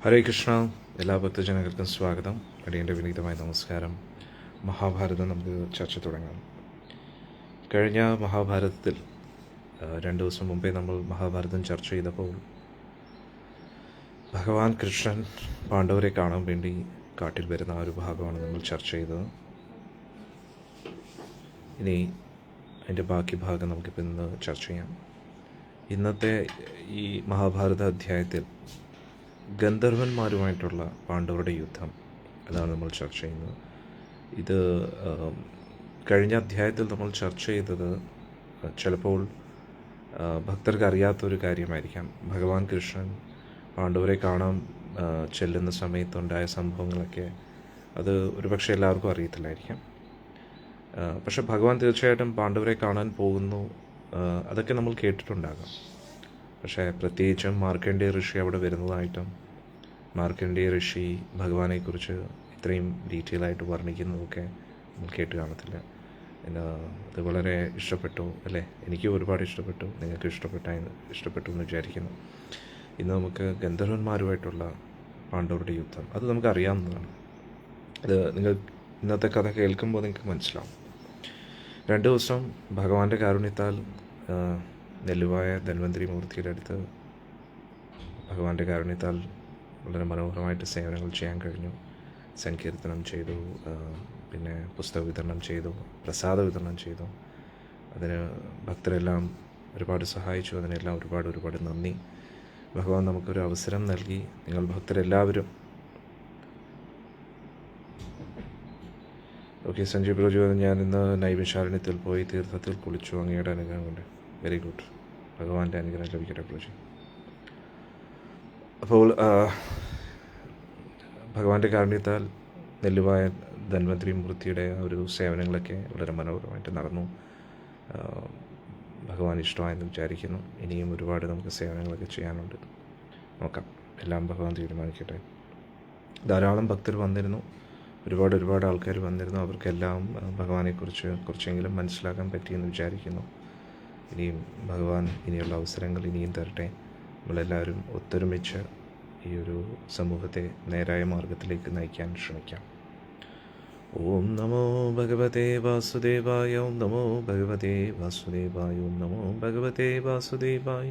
ഹരേ കൃഷ്ണ. എല്ലാ ഭക്തജനങ്ങൾക്കും സ്വാഗതം. അടിയൻ്റെ വിനീതമായ നമസ്കാരം. മഹാഭാരതം നമുക്ക് ചർച്ച തുടങ്ങാം. കഴിഞ്ഞ മഹാഭാരതത്തിൽ 2 ദിവസം മുമ്പേ നമ്മൾ മഹാഭാരതം ചർച്ച ചെയ്തപ്പോൾ ഭഗവാൻ കൃഷ്ണൻ പാണ്ഡവരെ കാണാൻ വേണ്ടി കാട്ടിൽ വരുന്ന ആ ഒരു ഭാഗമാണ് നമ്മൾ ചർച്ച ചെയ്തത്. ഇനി അതിൻ്റെ ബാക്കി ഭാഗം നമുക്കിപ്പോൾ ഇന്ന് ചർച്ച ചെയ്യാം. ഇന്നത്തെ ഈ മഹാഭാരത അധ്യായത്തിൽ ഗന്ധർവന്മാരുമായിട്ടുള്ള പാണ്ഡവരുടെ യുദ്ധം, അതാണ് നമ്മൾ ചർച്ച ചെയ്യുന്നത്. ഇത് കഴിഞ്ഞ അധ്യായത്തിൽ നമ്മൾ ചർച്ച ചെയ്തത് ചിലപ്പോൾ ഭക്തർക്ക് അറിയാത്തൊരു കാര്യമായിരിക്കാം. ഭഗവാൻ കൃഷ്ണൻ പാണ്ഡവരെ കാണാൻ ചെല്ലുന്ന സമയത്തുണ്ടായ സംഭവങ്ങളൊക്കെ അത് ഒരുപക്ഷെ എല്ലാവർക്കും അറിയത്തില്ലായിരിക്കാം. പക്ഷെ ഭഗവാൻ തീർച്ചയായിട്ടും പാണ്ഡവരെ കാണാൻ പോകുന്നു, അതൊക്കെ നമ്മൾ കേട്ടിട്ടുണ്ടാകാം. പക്ഷേ പ്രത്യേകിച്ചും മാർക്കണ്ഡേയ ഋഷി അവിടെ വരുന്നതായിട്ടും മാർക്കണ്ഡേയ ഋഷി ഭഗവാനെക്കുറിച്ച് ഇത്രയും ഡീറ്റെയിൽ ആയിട്ട് വർണ്ണിക്കുന്നതൊക്കെ നമ്മൾ കേട്ട് കാണത്തില്ല. അത് വളരെ ഇഷ്ടപ്പെട്ടു അല്ലേ? എനിക്ക് ഒരുപാട് ഇഷ്ടപ്പെട്ടു. നിങ്ങൾക്ക് ഇഷ്ടപ്പെട്ടു എന്ന് വിചാരിക്കുന്നു. ഇന്ന് നമുക്ക് ഗന്ധർവന്മാരുമായിട്ടുള്ള പാണ്ഡവരുടെ യുദ്ധം, അത് നമുക്ക് അറിയാവുന്നതാണ്. അത് നിങ്ങൾ ഇന്നത്തെ കഥ കേൾക്കുമ്പോൾ നിങ്ങൾക്ക് മനസ്സിലാവും. 2 ദിവസം ഭഗവാന്റെ കാരുണ്യത്താൽ നെല്ലുവായ ധന്വന്തരി മൂർത്തിയുടെ അടുത്ത് ഭഗവാന്റെ കാരുണ്യത്താൽ വളരെ മനോഹരമായിട്ട് സേവനങ്ങൾ ചെയ്യാൻ കഴിഞ്ഞു. സങ്കീർത്തനം ചെയ്തു, പിന്നെ പുസ്തക വിതരണം ചെയ്തു, പ്രസാദ വിതരണം ചെയ്തു. അതിന് ഭക്തരെല്ലാം ഒരുപാട് സഹായിച്ചു. അതിനെല്ലാം ഒരുപാട് നന്ദി. ഭഗവാൻ നമുക്കൊരു അവസരം നൽകി. നിങ്ങൾ ഭക്തരെല്ലാവരും ഓക്കെ. സഞ്ജയ് ബ്രോജി, ഞാൻ ഇന്ന് നൈമിഷാരണ്യത്തിൽ പോയി തീർത്ഥത്തിൽ കുളിച്ചു. അങ്ങയുടെ അനുഗ്രഹം കൊണ്ട്. Very good. ഭഗവാന്റെ അനുഗ്രഹം ലഭിക്കട്ടെ ബ്രോജി. അപ്പോൾ ഭഗവാന്റെ കാരുണ്യത്താൽ നെല്ലുവായ ധന്വന്തരി മൂർത്തിയുടെ ഒരു സേവനങ്ങളൊക്കെ വളരെ മനോഹരമായിട്ട് നടന്നു. ഭഗവാൻ ഇഷ്ടമായെന്ന് വിചാരിക്കുന്നു. ഇനിയും ഒരുപാട് നമുക്ക് സേവനങ്ങളൊക്കെ ചെയ്യാനുണ്ട്. നോക്കാം, എല്ലാം ഭഗവാൻ തീരുമാനിക്കട്ടെ. ധാരാളം ഭക്തർ വന്നിരുന്നു, ഒരുപാട് ആൾക്കാർ വന്നിരുന്നു. അവർക്കെല്ലാം ഭഗവാനെക്കുറിച്ച് കുറച്ചെങ്കിലും മനസ്സിലാക്കാൻ പറ്റിയെന്ന് വിചാരിക്കുന്നു. ഇനിയും ഭഗവാൻ ഇനിയുള്ള അവസരങ്ങൾ ഇനിയും തരട്ടെ. നമ്മളെല്ലാവരും ഒത്തൊരുമിച്ച് ഈ ഒരു സമൂഹത്തെ നേരായ മാർഗത്തിലേക്ക് നയിക്കാൻ ശ്രമിക്കാം. ഓം നമോ ഭഗവതേ വാസുദേവായ. ഓം നമോ ഭഗവതേ വാസുദേവായ. ഓം നമോ ഭഗവതേ വാസുദേവായ.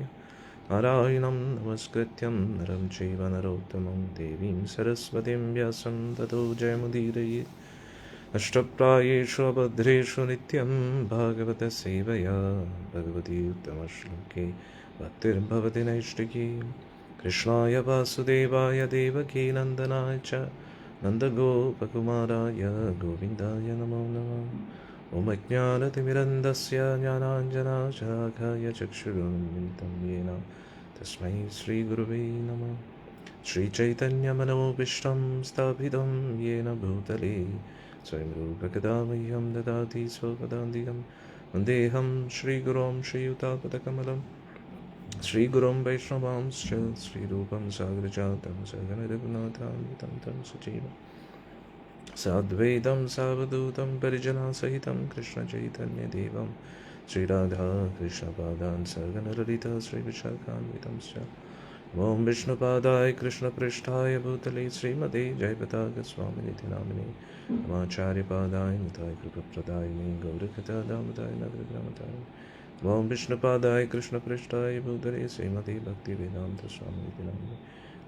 നാരായണം നമസ്കൃത്യം നരം ചൈവ നരോത്തമം ദേവീം സരസ്വതീം വ്യാസം തതോ ജയമുദീരയേത്. അഷ്ടപ്രായേഷു അഭദ്രേഷു നിത്യം ഭാഗവത സേവയാ ഭഗവതി ഉത്തമശ്ലോകേ ഭക്തിർഭവതി നൈഷ്ഠികീ. കൃഷ്ണായ വാസുദേവായ ദേവകീ നന്ദനായ ച നന്ദഗോപകുമാരായ ഗോവിന്ദായ നമോ നമഃ. ഓം അജ്ഞാനതിമിരന്ധസ്യ ജ്ഞാനാഞ്ജനശലാകയ ചക്ഷുരുന്മിലിതം യേന തസ്മൈ ശ്രീഗുരവേ നമഃ. ശ്രീചൈതന്യമനോഭീഷ്ടം സ്ഥാപിതം യേന ഭൂതലേ സ്വയം രൂപകഥാ മह्यं ദദാതി സ്വപദാന്തികം. വന്ദേഹം ശ്രീഗുരോം ശ്രീയുതാപദകമലം ശ്രീഗുരോം വൈഷ്ണവാംശ്ച ശ്രീരൂപം സാഗരജാതം സഗണ രഘുനാഥാന്വിതം തം സജീവം സാദ്വൈതം സാവധൂതം പരിജനാസഹിതം കൃഷ്ണചൈതന്യദേവം ശ്രീരാധാ കൃഷ്ണപാദാൻ സഗണ ലളിത ശ്രീവിശാഖാന്വിതം സ്യ. ഓം വിഷ്ണുപാദായ കൃഷ്ണപൃഷ്ഠായ ഭൂതലേ ശ്രീമതേ ജയപതാകസ്വാമിനിധി നാമിനെ നമാചാര്യപാദായ നിതായ കൃപപ്രദായിനി ഗൗരകഥാദാമതായ നഗരഗ്രാമതായ. ഓം വിഷ്ണുപാദായ കൃഷ്ണപൃഷ്ഠായ ഭൂതലേ ശ്രീമതേ ഭക്തിവേദാന്ത സ്വാമിനിധി നാമിനെ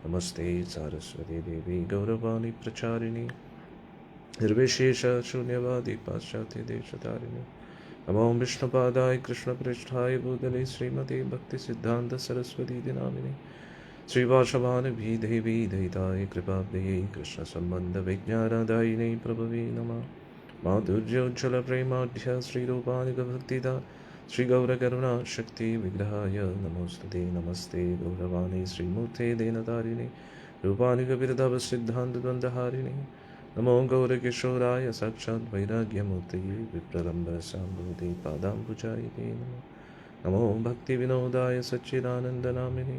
നമസ്തേ സാരസ്വതീ ദേവി ഗൗരവാണി പ്രചാരിണി നിർവിശേഷ ശൂന്യവാദി പാശ്ചാത്യ ദേശധാരിണി. ഓം വിഷ്ണുപാദായ കൃഷ്ണപൃഷ്ഠായ ഭൂതലേ ശ്രീമതേ ഭക്തിസിദ്ധാന്ത സരസ്വതീ നാമിനെ ശ്രീവാസവാനഭി ദേവി ദയിതായ കൃപാബ്ദയേ കൃഷ്ണസംബന്ധവിജ്ഞാനദായിനൈ പ്രഭവേ നമഃ. മാധുര്യോജ്വല പ്രേമാഢ്യ ശ്രീരൂപാനുഗഭക്തിദാ ശ്രീഗൗരകരുണാശക്തി വിഗ്രഹായ നമോസ്തുതേ. നമസ്തേ ഗൗരവാണി ശ്രീമൂർത്തേ ദീനതാരിണി രൂപാനുഗവിരധവസിദ്ധാന്തദ്വന്ദ്വഹാരിണി. നമോ ഗൗരകിശോരായ സാക്ഷാത് വൈരാഗ്യമൂർത്തയേ വിപ്രലംബരസാംഭൂതേ പാദാംബുജായതേ നമഃ. നമോ ഭക്തിവിനോദായ സച്ചിദാനന്ദനാമിനി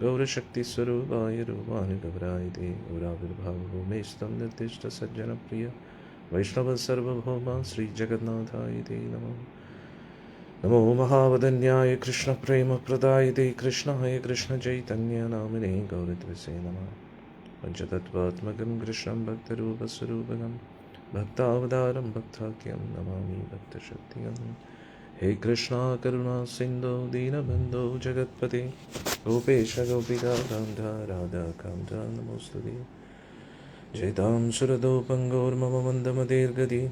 ഗൗരശക്തിസ്വരൂപായ രൂപാനുഗവരായ തേ ഗൗരാവിർഭാവഭൂമേസ്തം നിർദ്ദിഷ്ട സജ്ജനപ്രിയ വൈഷ്ണവ സർവഭൗമ ശ്രീജഗന്നാഥായ തേ നമഃ. നമോ മഹാവദന്യായ കൃഷ്ണപ്രേമപ്രദായ തേ കൃഷ്ണായ കൃഷ്ണചൈതന്യനാമിനേ ഗൗരദ്വസേ നമഃ. पञ्चतत्त्वात्मकं कृष्णं भक्तरूपस्वरूपकं भक्तावतारं भक्ताख्यं नमामि भक्तशक्तिं। हे कृष्णा करुणा सिन्धो दीनबन्धो जगत्पते गोपेश गोपिका कान्त राधाकान्त नमोऽस्तुते। जयतां सुरदो पङ्गोर्मम मन्दमतिर्गति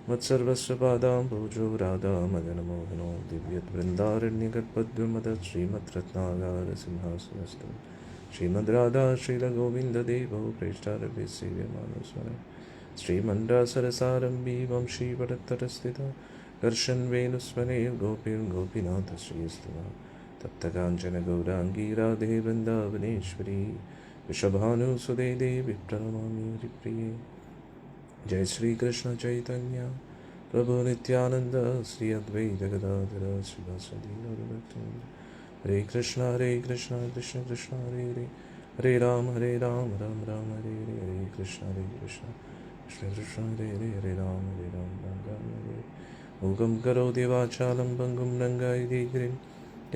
मत्सर्वस्य पादाम्बुजो राधामदनमोहनो दिव्यद्वृन्दारण्यगर्भद्युमदत् श्रीमद्रत्नागारसिंहासनस्थं श्रीमद्राधा श्रीलगोविन्ददेवो प्रेष्ठारभ्य सेव्यमानस्मरण श्रीमण्डासरसारम्भी वंशीपटत्तटस्थिता कर्षन्वेणुस्मरेर्गोपीर्गोपीनाथश्रीस्तुता तप्तकाञ्चनगौराङ्गी राधे वृन्दावनेश्वरी वृषभानुसुते देवी प्रणमामि हरिप्रिये। जय श्री कृष्ण चैतन्य प्रभु नित्यानंद श्री अद्वैत गदाधर श्रीवासुदेव गौरभक्तवृंद। हरे कृष्ण कृष्ण कृष्ण हरे हरे हरे राम राम राम हरे हरे हरे कृष्ण कृष्ण कृष्ण हरे हरे हरे राम राम राम हरे। मूकं करोति वाचालं पङ्गुं लङ्घयति गिरिं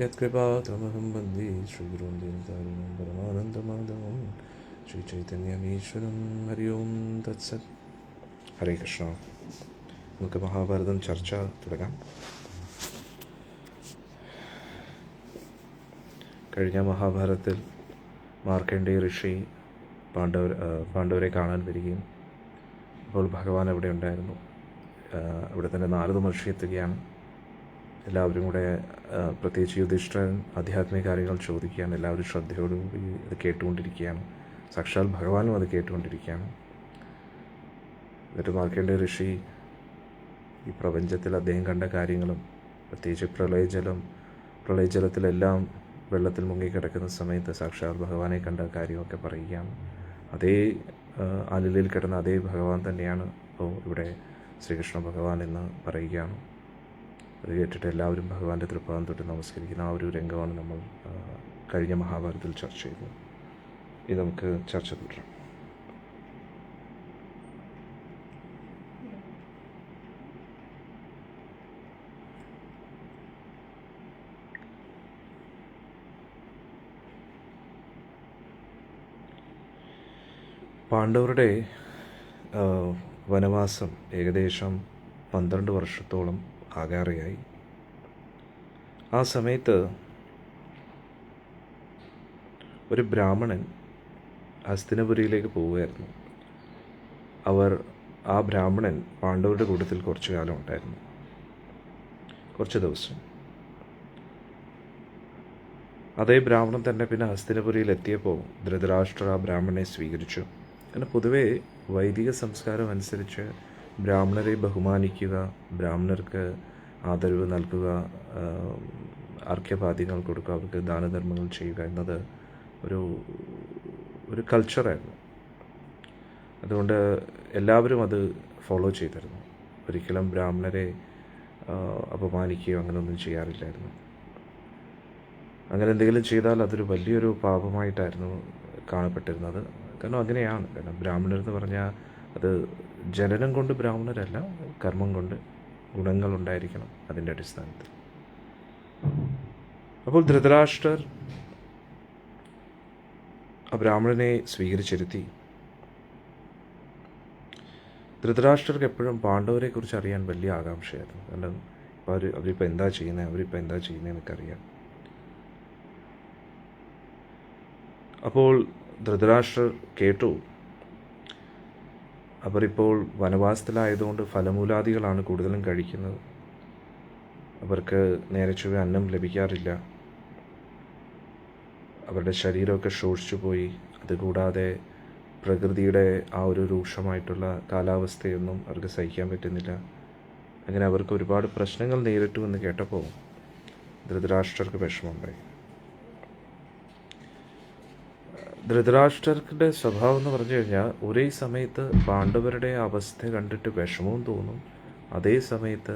यत्कृपातमहं वन्दे श्रीगुरुं दीनतारिणं परमानन्दमाधवं श्रीचैतन्यमीश्वरं। हरि ओं तत्सत्। ഹരേ കൃഷ്ണ. നമുക്ക് മഹാഭാരതം ചർച്ച തുടങ്ങാം. കഴിഞ്ഞ മഹാഭാരതത്തിൽ മാർക്കണ്ഡേയ ഋഷി പാണ്ഡവരെ കാണാൻ വരികയും അപ്പോൾ ഭഗവാൻ അവിടെ ഉണ്ടായിരുന്നു. അവിടെ തന്നെ നാരദ മഹർഷി എത്തുകയാണ്. എല്ലാവരും കൂടെ പ്രത്യേകിച്ച് യുധിഷ്ഠിരൻ ആധ്യാത്മിക കാര്യങ്ങൾ ചോദിക്കുകയാണ്. എല്ലാവരും ശ്രദ്ധയോടുകൂടി അത് കേട്ടുകൊണ്ടിരിക്കുകയാണ്. സാക്ഷാൽ ഭഗവാനും അത് കേട്ടുകൊണ്ടിരിക്കുകയാണ്. എന്നിട്ട് മാർക്കണ്ഡേയ ഋഷി ഈ പ്രപഞ്ചത്തിൽ അദ്ദേഹം കണ്ട കാര്യങ്ങളും പ്രത്യേകിച്ച് പ്രളയജലത്തിലെല്ലാം വെള്ളത്തിൽ മുങ്ങിക്കിടക്കുന്ന സമയത്ത് സാക്ഷാൽ ഭഗവാനെ കണ്ട കാര്യമൊക്കെ പറയുകയാണ്. അതേ അനിലിൽ കിടന്ന അതേ ഭഗവാൻ തന്നെയാണ് ഇപ്പോൾ ഇവിടെ ശ്രീകൃഷ്ണ ഭഗവാൻ എന്ന് പറയുകയാണ്. അത് കേട്ടിട്ട് എല്ലാവരും ഭഗവാന്റെ തൃപ്പാദം തൊട്ട് നമസ്കരിക്കുന്ന ആ ഒരു രംഗമാണ് നമ്മൾ കഴിഞ്ഞ മഹാഭാരതത്തിൽ ചർച്ച ചെയ്തത്. ഇത് നമുക്ക് ചർച്ച തുടരാം. പാണ്ഡവരുടെ വനവാസം ഏകദേശം 12 വർഷത്തോളം ആകാറെയായി. ആ സമയത്ത് ഒരു ബ്രാഹ്മണൻ ഹസ്തിനപുരിയിലേക്ക് പോവുകയായിരുന്നു. ആ ബ്രാഹ്മണൻ പാണ്ഡവരുടെ കൂട്ടത്തിൽ കുറച്ചു കാലം ഉണ്ടായിരുന്നു, കുറച്ച് ദിവസം. അതേ ബ്രാഹ്മണൻ തന്നെ പിന്നെ ഹസ്തിനപുരിയിൽ എത്തിയപ്പോൾ ധൃതരാഷ്ട്രർ ആ ബ്രാഹ്മണനെ സ്വീകരിച്ചു. കാരണം പൊതുവേ വൈദിക സംസ്കാരം അനുസരിച്ച് ബ്രാഹ്മണരെ ബഹുമാനിക്കുക, ബ്രാഹ്മണർക്ക് ആദരവ് നൽകുക, അർഘ്യപാദ്യങ്ങൾ കൊടുക്കുക, അവർക്ക് ദാനധർമ്മങ്ങൾ ചെയ്യുക എന്നത് ഒരു കൾച്ചറായിരുന്നു. അതുകൊണ്ട് എല്ലാവരും അത് ഫോളോ ചെയ്തിരുന്നു. ഒരിക്കലും ബ്രാഹ്മണരെ അപമാനിക്കുകയോ അങ്ങനെയൊന്നും ചെയ്യാറില്ലായിരുന്നു. അങ്ങനെ എന്തെങ്കിലും ചെയ്താൽ അതൊരു വലിയൊരു പാപമായിട്ടായിരുന്നു കാണപ്പെട്ടിരുന്നത്. കാരണം അങ്ങനെയാണ്. കാരണം ബ്രാഹ്മണരെന്ന് പറഞ്ഞാൽ അത് ജനനം കൊണ്ട് ബ്രാഹ്മണരല്ല, കർമ്മം കൊണ്ട് ഗുണങ്ങളുണ്ടായിരിക്കണം അതിൻ്റെ അടിസ്ഥാനത്തിൽ. അപ്പോൾ ധൃതരാഷ്ട്രർ ആ ബ്രാഹ്മണനെ സ്വീകരിച്ചിരുത്തി. ധൃതരാഷ്ട്രർക്ക് എപ്പോഴും പാണ്ഡവരെക്കുറിച്ച് അറിയാൻ വലിയ ആകാംക്ഷയായിരുന്നു. കാരണം അവരിപ്പോൾ എന്താ ചെയ്യുന്നതെന്നൊക്കെ അറിയാം. അപ്പോൾ ധൃതരാഷ്ട്രർ കേട്ടു, അവരിപ്പോൾ വനവാസത്തിലായതുകൊണ്ട് ഫലമൂലാദികളാണ് കൂടുതലും കഴിക്കുന്നത്. അവർക്ക് നേരെ ചൊവ്വേ അന്നം ലഭിക്കാറില്ല. അവരുടെ ശരീരമൊക്കെ ശോഷിച്ചു പോയി. അതുകൂടാതെ പ്രകൃതിയുടെ ആ ഒരു രൂക്ഷമായിട്ടുള്ള കാലാവസ്ഥയൊന്നും അവർക്ക് സഹിക്കാൻ പറ്റുന്നില്ല. അങ്ങനെ അവർക്ക് ഒരുപാട് പ്രശ്നങ്ങൾ നേരിട്ടു എന്ന് കേട്ടപ്പോൾ ധൃതരാഷ്ട്രർക്ക് വിഷമമുണ്ടായി. ധൃതരാഷ്ട്രരുടെ സ്വഭാവം എന്ന് പറഞ്ഞു കഴിഞ്ഞാൽ ഒരേ സമയത്ത് പാണ്ഡവരുടെ അവസ്ഥ കണ്ടിട്ട് വിഷമവും തോന്നും, അതേ സമയത്ത്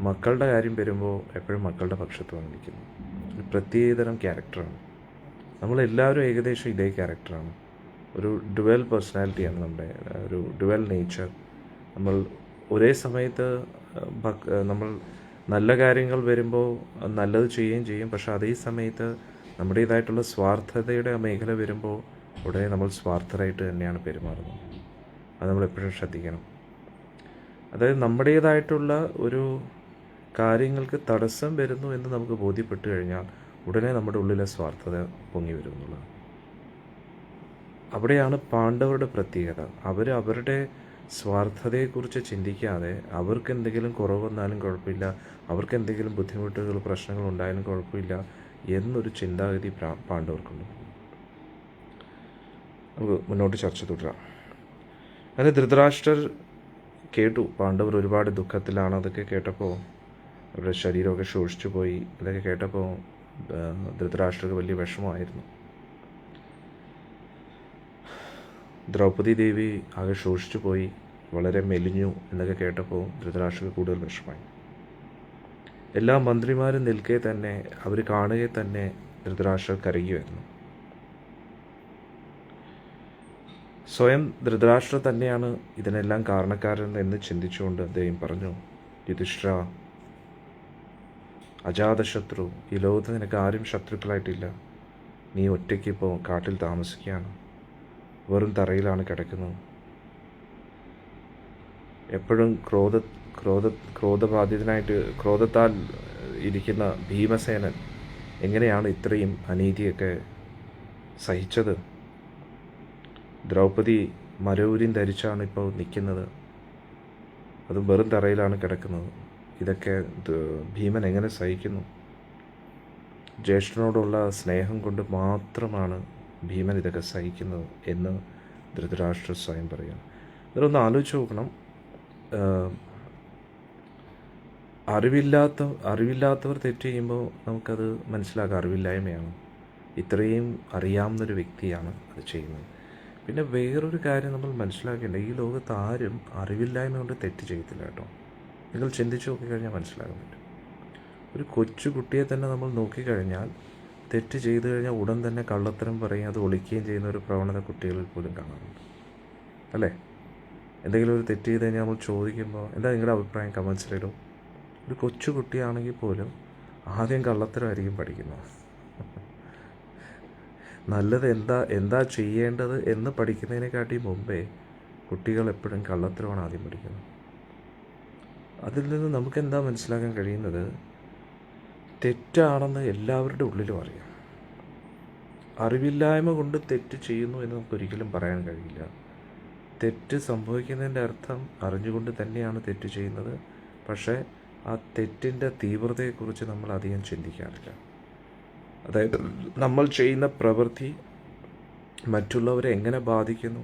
മക്കളുടെ കാര്യം വരുമ്പോൾ എപ്പോഴും മക്കളുടെ പക്ഷത്താണ് നിൽക്കുന്നത്. ഒരു പ്രത്യേകതരം ക്യാരക്ടറാണ്. നമ്മളെല്ലാവരും ഏകദേശം ഇതേ ക്യാരക്ടറാണ്. ഒരു ഡുവൽ പേഴ്സണാലിറ്റിയാണ് നമ്മുടെ, ഒരു ഡുവൽ നേച്ചർ. നമ്മൾ ഒരേ സമയത്ത് നമ്മൾ നല്ല കാര്യങ്ങൾ വരുമ്പോൾ നല്ലത് ചെയ്യുകയും ചെയ്യും. പക്ഷെ അതേ സമയത്ത് നമ്മുടേതായിട്ടുള്ള സ്വാർത്ഥതയുടെ മേഖല വരുമ്പോൾ ഉടനെ നമ്മൾ സ്വാർത്ഥരായിട്ട് തന്നെയാണ് പെരുമാറുന്നത്. അത് നമ്മളെപ്പോഴും ശ്രദ്ധിക്കണം. അതായത് നമ്മുടേതായിട്ടുള്ള ഒരു കാര്യങ്ങൾക്ക് തടസ്സം വരുന്നു എന്ന് നമുക്ക് ബോധ്യപ്പെട്ടു കഴിഞ്ഞാൽ ഉടനെ നമ്മുടെ ഉള്ളിലെ സ്വാർത്ഥത പൊങ്ങി വരും എന്നുള്ളത്. അവിടെയാണ് പാണ്ഡവരുടെ പ്രത്യേകത. അവരുടെ സ്വാർത്ഥതയെക്കുറിച്ച് ചിന്തിക്കാതെ അവർക്ക് എന്തെങ്കിലും കുറവ് വന്നാലും കുഴപ്പമില്ല, അവർക്ക് എന്തെങ്കിലും ബുദ്ധിമുട്ടുകൾ പ്രശ്നങ്ങൾ ഉണ്ടായാലും കുഴപ്പമില്ല എന്നൊരു ചിന്താഗതി പാണ്ഡവർക്കുണ്ട്. നമുക്ക് മുന്നോട്ട് ചർച്ച തുടരാം. അങ്ങനെ ധൃതരാഷ്ട്രർ കേട്ടു പാണ്ഡവർ ഒരുപാട് ദുഃഖത്തിലാണ്. അതൊക്കെ കേട്ടപ്പോൾ അവരുടെ ശരീരമൊക്കെ ശോഷിച്ചു പോയി. ഇതൊക്കെ കേട്ടപ്പോൾ ധൃതരാഷ്ട്രർക്ക് വലിയ വിഷമമായിരുന്നു. ദ്രൗപദി ദേവി ആകെ ശോഷിച്ചു പോയി, വളരെ മെലിഞ്ഞു എന്നൊക്കെ കേട്ടപ്പോൾ ധൃതരാഷ്ട്രർക്ക് കൂടുതൽ വിഷമമായി. എല്ലാ മന്ത്രിമാരും നിൽക്കെ തന്നെ, അവർ കാണുകയെ തന്നെ ധൃതരാഷ്ട്രർ കരയുമായിരുന്നു. സ്വയം ധൃതരാഷ്ട്രർ തന്നെയാണ് ഇതിനെല്ലാം കാരണക്കാരൻ എന്ന് ചിന്തിച്ചുകൊണ്ട് അദ്ദേഹം പറഞ്ഞു, യുധിഷ്ഠിരാ, അജാതശത്രു, ഈ ലോകത്ത് നിനക്ക് ആരും ശത്രുക്കളായിട്ടില്ല. നീ ഒറ്റയ്ക്ക് ഇപ്പോൾ കാട്ടിൽ താമസിക്കുകയാണ്, വെറും തറയിലാണ് കിടക്കുന്നത്. എപ്പോഴും ക്രോധബാധിതനായിട്ട് ക്രോധത്താൽ ഇരിക്കുന്ന ഭീമസേനൻ എങ്ങനെയാണ് ഇത്രയും അനീതിയൊക്കെ സഹിച്ചത്? ദ്രൗപദി മരൂരിൻ ധരിച്ചാണ് ഇപ്പോൾ നിൽക്കുന്നത്, അതും വെറും തറയിലാണ് കിടക്കുന്നത്. ഇതൊക്കെ ഭീമൻ എങ്ങനെ സഹിക്കുന്നു? ജ്യേഷ്ഠനോടുള്ള സ്നേഹം കൊണ്ട് മാത്രമാണ് ഭീമൻ ഇതൊക്കെ സഹിക്കുന്നത് എന്ന് ധൃതരാഷ്ട്രർ സ്വയം പറയുക. അതൊന്ന് ആലോചിച്ച് നോക്കണം. അറിവില്ലാത്തവർ തെറ്റ് ചെയ്യുമ്പോൾ നമുക്കത് മനസ്സിലാക്കാം, അറിവില്ലായ്മയാണ്. ഇത്രയും അറിയാവുന്നൊരു വ്യക്തിയാണ് അത് ചെയ്യുന്നത്. പിന്നെ വേറൊരു കാര്യം നമ്മൾ മനസ്സിലാക്കേണ്ടത്, ഈ ലോകത്ത് ആരും അറിവില്ലായ്മ കൊണ്ട് തെറ്റ് ചെയ്യത്തില്ല കേട്ടോ. നിങ്ങൾ ചിന്തിച്ച് നോക്കിക്കഴിഞ്ഞാൽ മനസ്സിലാക്കാൻ പറ്റും. ഒരു കൊച്ചു കുട്ടിയെ തന്നെ നമ്മൾ നോക്കിക്കഴിഞ്ഞാൽ തെറ്റ് ചെയ്തു കഴിഞ്ഞാൽ ഉടൻ തന്നെ കള്ളത്തരം പറയും, അത് ഒളിക്കുകയും ചെയ്യുന്ന ഒരു പ്രവണത കുട്ടികളിൽ പോലും കാണാറുണ്ട്, അല്ലേ? എന്തെങ്കിലും ഒരു തെറ്റ് ചെയ്ത് കഴിഞ്ഞാൽ നമ്മൾ ചോദിക്കുമ്പോൾ എന്താ നിങ്ങളുടെ അഭിപ്രായം കമൻസിലിടും. ഒരു കൊച്ചു കുട്ടിയാണെങ്കിൽ പോലും ആദ്യം കള്ളത്തരമായിരിക്കും പഠിക്കുന്നത്. നല്ലത് എന്താ ചെയ്യേണ്ടത് എന്ന് പഠിക്കുന്നതിനെക്കാട്ടി മുമ്പേ കുട്ടികൾ എപ്പോഴും കള്ളത്തരമാണ് ആദ്യം പഠിക്കുന്നത്. അതിൽ നിന്ന് നമുക്ക് എന്താ മനസ്സിലാക്കാൻ കഴിയുന്നത്? തെറ്റാണെന്ന് എല്ലാവരുടെ ഉള്ളിലും അറിയാം. അറിവില്ലായ്മ കൊണ്ട് തെറ്റ് ചെയ്യുന്നു എന്ന് നമുക്കൊരിക്കലും പറയാൻ കഴിയില്ല. തെറ്റ് സംഭവിക്കുന്നതിൻ്റെ അർത്ഥം അറിഞ്ഞുകൊണ്ട് തന്നെയാണ് തെറ്റ് ചെയ്യുന്നത്. പക്ഷേ ആ തെറ്റിൻ്റെ തീവ്രതയെക്കുറിച്ച് നമ്മൾ അധികം ചിന്തിക്കാറില്ല. അതായത് നമ്മൾ ചെയ്യുന്ന പ്രവൃത്തി മറ്റുള്ളവരെ എങ്ങനെ ബാധിക്കുന്നു,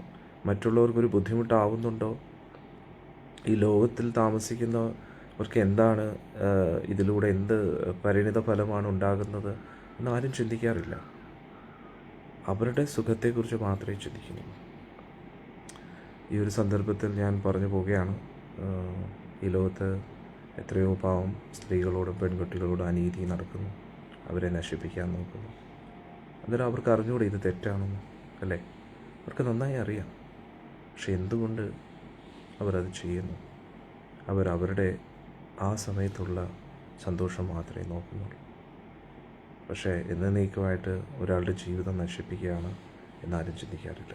മറ്റുള്ളവർക്കൊരു ബുദ്ധിമുട്ടാവുന്നുണ്ടോ, ഈ ലോകത്തിൽ താമസിക്കുന്നവർക്ക് എന്താണ് ഇതിലൂടെ എന്ത് പരിണിത ഫലമാണ് ഉണ്ടാകുന്നത് എന്നാരും ചിന്തിക്കാറില്ല. അവരുടെ സുഖത്തെക്കുറിച്ച് മാത്രമേ ചിന്തിക്കുന്നുള്ളൂ. ഈ ഒരു സന്ദർഭത്തിൽ ഞാൻ പറഞ്ഞു പോവുകയാണ്, ഈ ലോകത്ത് എത്രയോ പാവം സ്ത്രീകളോടും പെൺകുട്ടികളോടും അനീതി നടക്കുന്നു, അവരെ നശിപ്പിക്കാൻ നോക്കുന്നു. അന്നേരം അവർക്ക് അറിഞ്ഞുകൂടെ ഇത് തെറ്റാണെന്ന്, അല്ലേ? അവർക്ക് നന്നായി അറിയാം. പക്ഷെ എന്തുകൊണ്ട് അവരത് ചെയ്യുന്നു? അവരുടെ ആ സമയത്തുള്ള സന്തോഷം മാത്രമേ നോക്കുന്നുള്ളൂ. പക്ഷേ എന്നേക്കുമായിട്ട് ഒരാളുടെ ജീവിതം നശിപ്പിക്കുകയാണ് എന്നാരും ചിന്തിക്കാറില്ല.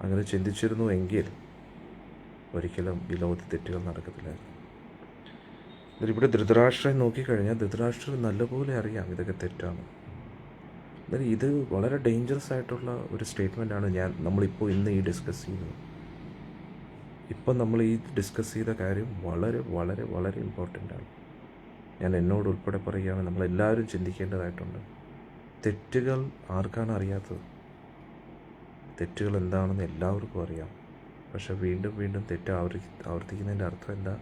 അങ്ങനെ ചിന്തിച്ചിരുന്നു എങ്കിൽ ഒരിക്കലും ഈ ലോകത്ത് തെറ്റുകൾ നടക്കത്തില്ലായിരുന്നു. ഇവിടെ ധൃതരാഷ്ട്രനെ നോക്കിക്കഴിഞ്ഞാൽ ധൃതരാഷ്ട്രർ നല്ലപോലെ അറിയാം ഇതൊക്കെ തെറ്റാണ്. അതായത് ഇത് വളരെ ഡേഞ്ചറസ് ആയിട്ടുള്ള ഒരു സ്റ്റേറ്റ്മെൻറ്റാണ് നമ്മളിപ്പോൾ ഇന്ന് ഈ ഡിസ്കസ് ചെയ്യുന്നത്. ഇപ്പം നമ്മൾ ഈ ഡിസ്കസ് ചെയ്ത കാര്യം വളരെ വളരെ വളരെ ഇമ്പോർട്ടൻ്റാണ്. ഞാൻ എന്നോട് ഉൾപ്പെടെ പറയുകയാണ്, നമ്മളെല്ലാവരും ചിന്തിക്കേണ്ടതായിട്ടുണ്ട്. തെറ്റുകൾ ആർക്കാണ് അറിയാത്തത്? തെറ്റുകൾ എന്താണെന്ന് എല്ലാവർക്കും അറിയാം. പക്ഷെ വീണ്ടും വീണ്ടും തെറ്റ് ആവർത്തിക്കുന്നതിൻ്റെ അർത്ഥം എന്താ?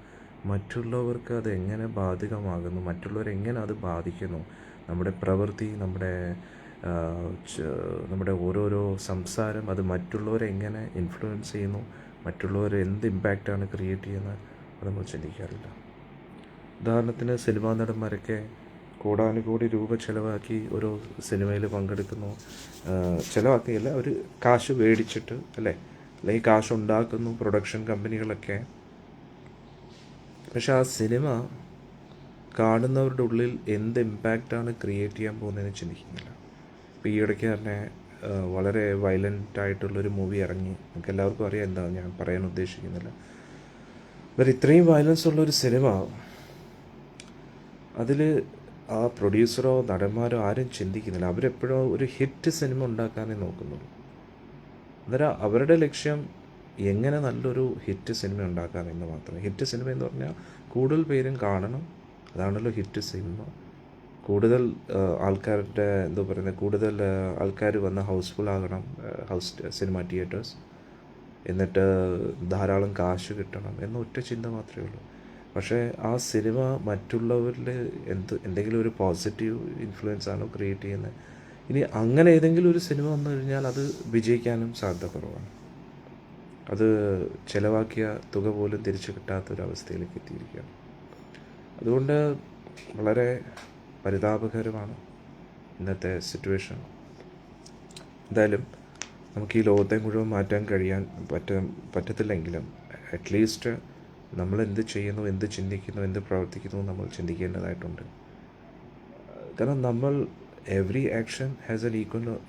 മറ്റുള്ളവർക്ക് അത് എങ്ങനെ ബാധകമാകുന്നു, മറ്റുള്ളവരെങ്ങനെ അത് ബാധിക്കുന്നു, നമ്മുടെ പ്രവൃത്തി, നമ്മുടെ ഓരോരോ സംസാരം അത് മറ്റുള്ളവരെ എങ്ങനെ ഇൻഫ്ലുവൻസ് ചെയ്യുന്നു, മറ്റുള്ളവർ എന്ത് ഇമ്പാക്റ്റാണ് ക്രിയേറ്റ് ചെയ്യുന്നത്, അത് നമ്മൾ ചിന്തിക്കാറില്ല. ഉദാഹരണത്തിന് സിനിമാ നടന്മാരൊക്കെ കോടാനുകോടി രൂപ ചിലവാക്കി ഓരോ സിനിമയിൽ പങ്കെടുക്കുന്നു. ചിലവാക്കിയല്ല, അവർ കാശ് മേടിച്ചിട്ട്, അല്ലേ, അല്ലെങ്കിൽ കാശ് ഉണ്ടാക്കുന്നു പ്രൊഡക്ഷൻ കമ്പനികളൊക്കെ. പക്ഷെ ആ സിനിമ കാണുന്നവരുടെ ഉള്ളിൽ എന്ത് ഇമ്പാക്റ്റാണ് ക്രിയേറ്റ് ചെയ്യാൻ പോകുന്നതെന്ന് ചിന്തിക്കുന്നില്ല. ഇപ്പോൾ ഈ ഇടയ്ക്ക് തന്നെ വളരെ വയലൻ്റായിട്ടുള്ളൊരു മൂവി ഇറങ്ങി. നമുക്ക് എല്ലാവർക്കും അറിയാം എന്താ ഞാൻ പറയാൻ ഉദ്ദേശിക്കുന്നില്ല. വേറെ ഇത്രയും വയലൻസ് ഉള്ളൊരു സിനിമ, അതിൽ ആ പ്രൊഡ്യൂസറോ നടന്മാരോ ആരും ചിന്തിക്കുന്നില്ല. അവരെപ്പോഴും ഒരു ഹിറ്റ് സിനിമ ഉണ്ടാക്കാനേ നോക്കുന്നുള്ളൂ. അന്നേരം അവരുടെ ലക്ഷ്യം എങ്ങനെ നല്ലൊരു ഹിറ്റ് സിനിമ ഉണ്ടാക്കാമെന്ന് മാത്രം. ഹിറ്റ് സിനിമ എന്ന് പറഞ്ഞാൽ കൂടുതൽ പേരും കാണണം, അതാണല്ലോ ഹിറ്റ് സിനിമ. കൂടുതൽ ആൾക്കാരുടെ എന്താ പറയുന്നത്, കൂടുതൽ ആൾക്കാർ വന്ന് ഹൗസ്ഫുൾ ആകണം, സിനിമ തിയേറ്റേഴ്സ്. എന്നിട്ട് ധാരാളം കാശ് കിട്ടണം എന്ന ഒറ്റ ചിന്ത മാത്രമേ ഉള്ളൂ. പക്ഷേ ആ സിനിമ മറ്റുള്ളവരിൽ എന്തെങ്കിലും ഒരു പോസിറ്റീവ് ഇൻഫ്ലുവൻസ് ആണോ ക്രിയേറ്റ് ചെയ്യുന്നത്? ഇനി അങ്ങനെ ഏതെങ്കിലും ഒരു സിനിമ വന്നു കഴിഞ്ഞാൽ അത് വിജയിക്കാനും സാധ്യത കുറവാണ്. അത് ചിലവാക്കിയ തുക പോലും തിരിച്ചു കിട്ടാത്തൊരവസ്ഥയിലേക്ക് എത്തിയിരിക്കുകയാണ്. അതുകൊണ്ട് വളരെ പരിതാപകരമാണ് ഇന്നത്തെ സിറ്റുവേഷൻ. എന്തായാലും നമുക്ക് ഈ ലോകത്തെ മുഴുവൻ മാറ്റാൻ പറ്റത്തില്ലെങ്കിലും അറ്റ്ലീസ്റ്റ് നമ്മൾ എന്ത് ചെയ്യുന്നു, എന്ത് ചിന്തിക്കുന്നു, എന്ത് പ്രവർത്തിക്കുന്നു നമ്മൾ ചിന്തിക്കേണ്ടതായിട്ടുണ്ട്. കാരണം നമ്മൾ every action has N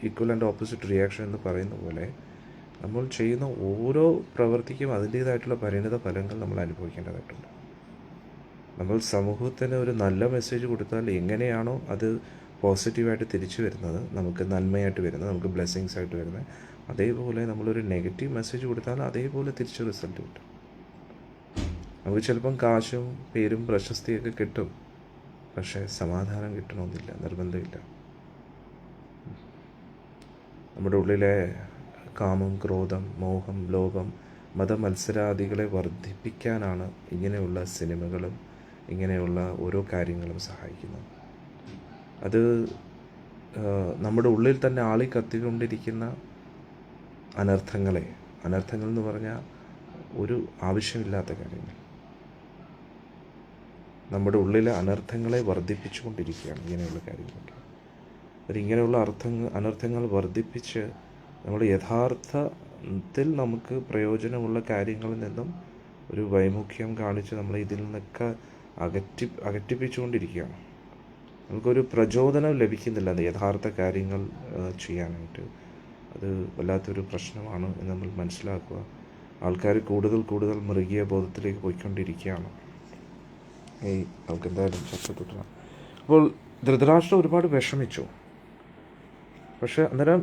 equal and opposite reaction എന്ന് പറയുന്ന പോലെ നമ്മൾ ചെയ്യുന്ന ഓരോ പ്രവൃത്തിക്കും അതിൻ്റേതായിട്ടുള്ള പരിണിത ഫലങ്ങൾ നമ്മൾ അനുഭവിക്കേണ്ടതായിട്ടുണ്ട്. നമ്മൾ സമൂഹത്തിന് ഒരു നല്ല മെസ്സേജ് കൊടുത്താൽ എങ്ങനെയാണോ അത് പോസിറ്റീവായിട്ട് തിരിച്ചു വരുന്നത്, നമുക്ക് നന്മയായിട്ട് വരുന്നത്, നമുക്ക് ബ്ലെസ്സിങ്സ് ആയിട്ട് വരുന്നത്, അതേപോലെ നമ്മളൊരു നെഗറ്റീവ് മെസ്സേജ് കൊടുത്താൽ അതേപോലെ തിരിച്ച് റിസൾട്ട് കിട്ടും. നമുക്ക് ചിലപ്പം കാശും പേരും പ്രശസ്തിയൊക്കെ കിട്ടും, പക്ഷേ സമാധാനം കിട്ടണമെന്നില്ല, നിർബന്ധമില്ല. നമ്മുടെ ഉള്ളിലെ കാമം, ക്രോധം, മോഹം, ലോഭം, മതമത്സരാദികളെ വർദ്ധിപ്പിക്കാനാണ് ഇങ്ങനെയുള്ള സിനിമകളും ഇങ്ങനെയുള്ള ഓരോ കാര്യങ്ങളും സഹായിക്കുന്നത്. അത് നമ്മുടെ ഉള്ളിൽ തന്നെ ആളിക്കത്തിക്കൊണ്ടിരിക്കുന്ന അനർത്ഥങ്ങൾ എന്ന് പറഞ്ഞാൽ ഒരു ആവശ്യമില്ലാത്ത കാര്യങ്ങൾ, നമ്മുടെ ഉള്ളിലെ അനർത്ഥങ്ങളെ വർദ്ധിപ്പിച്ചുകൊണ്ടിരിക്കുകയാണ് ഇങ്ങനെയുള്ള കാര്യങ്ങളൊക്കെ. ഇങ്ങനെയുള്ള അനർത്ഥങ്ങൾ വർദ്ധിപ്പിച്ച് നമ്മൾ യഥാർത്ഥത്തിൽ നമുക്ക് പ്രയോജനമുള്ള കാര്യങ്ങളിൽ നിന്നും ഒരു വൈമുഖ്യം കാണിച്ച് നമ്മളെ ഇതിൽ നിന്നൊക്കെ അകറ്റിപ്പിച്ചുകൊണ്ടിരിക്കുകയാണ്. നമുക്കൊരു പ്രചോദനം ലഭിക്കുന്നില്ല അത് യഥാർത്ഥ കാര്യങ്ങൾ ചെയ്യാനായിട്ട്. അത് വല്ലാത്തൊരു പ്രശ്നമാണ് എന്ന് നമ്മൾ മനസ്സിലാക്കുക. ആൾക്കാർ കൂടുതൽ മൃഗീയ ബോധത്തിലേക്ക് പോയിക്കൊണ്ടിരിക്കുകയാണ്. നമുക്ക് എന്തായാലും ചർച്ചപ്പെട്ടാണ്. അപ്പോൾ ധൃതരാഷ്ട്രം ഒരുപാട് വിഷമിച്ചു. പക്ഷെ അന്നേരം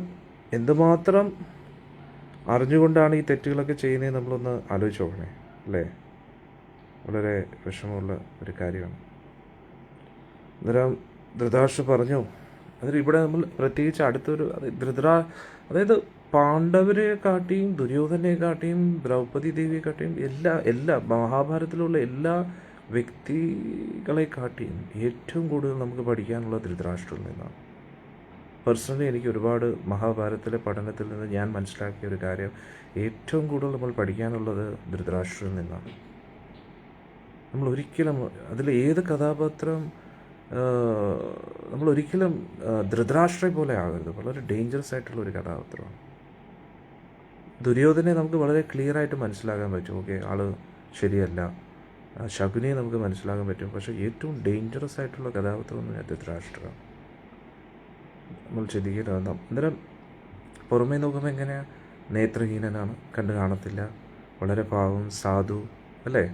എന്തുമാത്രം അറിഞ്ഞുകൊണ്ടാണ് ഈ തെറ്റുകളൊക്കെ ചെയ്യുന്നത് നമ്മളൊന്ന് ആലോചിച്ച് നോക്കണേ, അല്ലേ? വളരെ വിഷമമുള്ള ഒരു കാര്യമാണ്. അന്നേരം ധൃതരാഷ്ട്രം പറഞ്ഞു. അന്നേരം ഇവിടെ നമ്മൾ പ്രത്യേകിച്ച് അടുത്തൊരു അതായത് പാണ്ഡവരെക്കാട്ടിയും ദുര്യോധനെക്കാട്ടിയും ദ്രൗപദി ദേവിയെക്കാട്ടിയും എല്ലാ മഹാഭാരതത്തിലുള്ള എല്ലാ വ്യക്തികളെക്കാട്ടിയും ഏറ്റവും കൂടുതൽ നമുക്ക് പഠിക്കാനുള്ള ധൃതരാഷ്ട്രത്തിൽ നിന്നാണ്. പേഴ്സണലി എനിക്ക് ഒരുപാട് മഹാഭാരതത്തിലെ പഠനത്തിൽ നിന്ന് ഞാൻ മനസ്സിലാക്കിയ ഒരു കാര്യം, ഏറ്റവും കൂടുതൽ നമ്മൾ പഠിക്കാനുള്ളത് ധൃതരാഷ്ട്രത്തിൽ നിന്നാണ്. നമ്മളൊരിക്കലും അതിൽ ഏത് കഥാപാത്രം നമ്മളൊരിക്കലും ധൃതരാഷ്ട്രയെ പോലെ ആകരുത്. വളരെ ഡേഞ്ചറസ് ആയിട്ടുള്ള ഒരു കഥാപാത്രമാണ്. ദുര്യോധനെ നമുക്ക് വളരെ ക്ലിയറായിട്ട് മനസ്സിലാക്കാൻ പറ്റും, ഓക്കെ ആള് ശരിയല്ല. ശകുനിയെ നമുക്ക് മനസ്സിലാക്കാൻ പറ്റും. പക്ഷേ ഏറ്റവും ഡേഞ്ചറസ് ആയിട്ടുള്ള കഥാപാത്രം എന്ന് പറഞ്ഞാൽ ധൃതരാഷ്ട്രമാണ്. നമ്മൾ ചിന്തിക്കുന്നത് അന്നേരം പുറമേ നോക്കുമ്പോൾ എങ്ങനെയാണ്? നേത്രഹീനനാണ്, കണ്ടു കാണത്തില്ല, വളരെ പാവം, സാധു, അല്ലേ?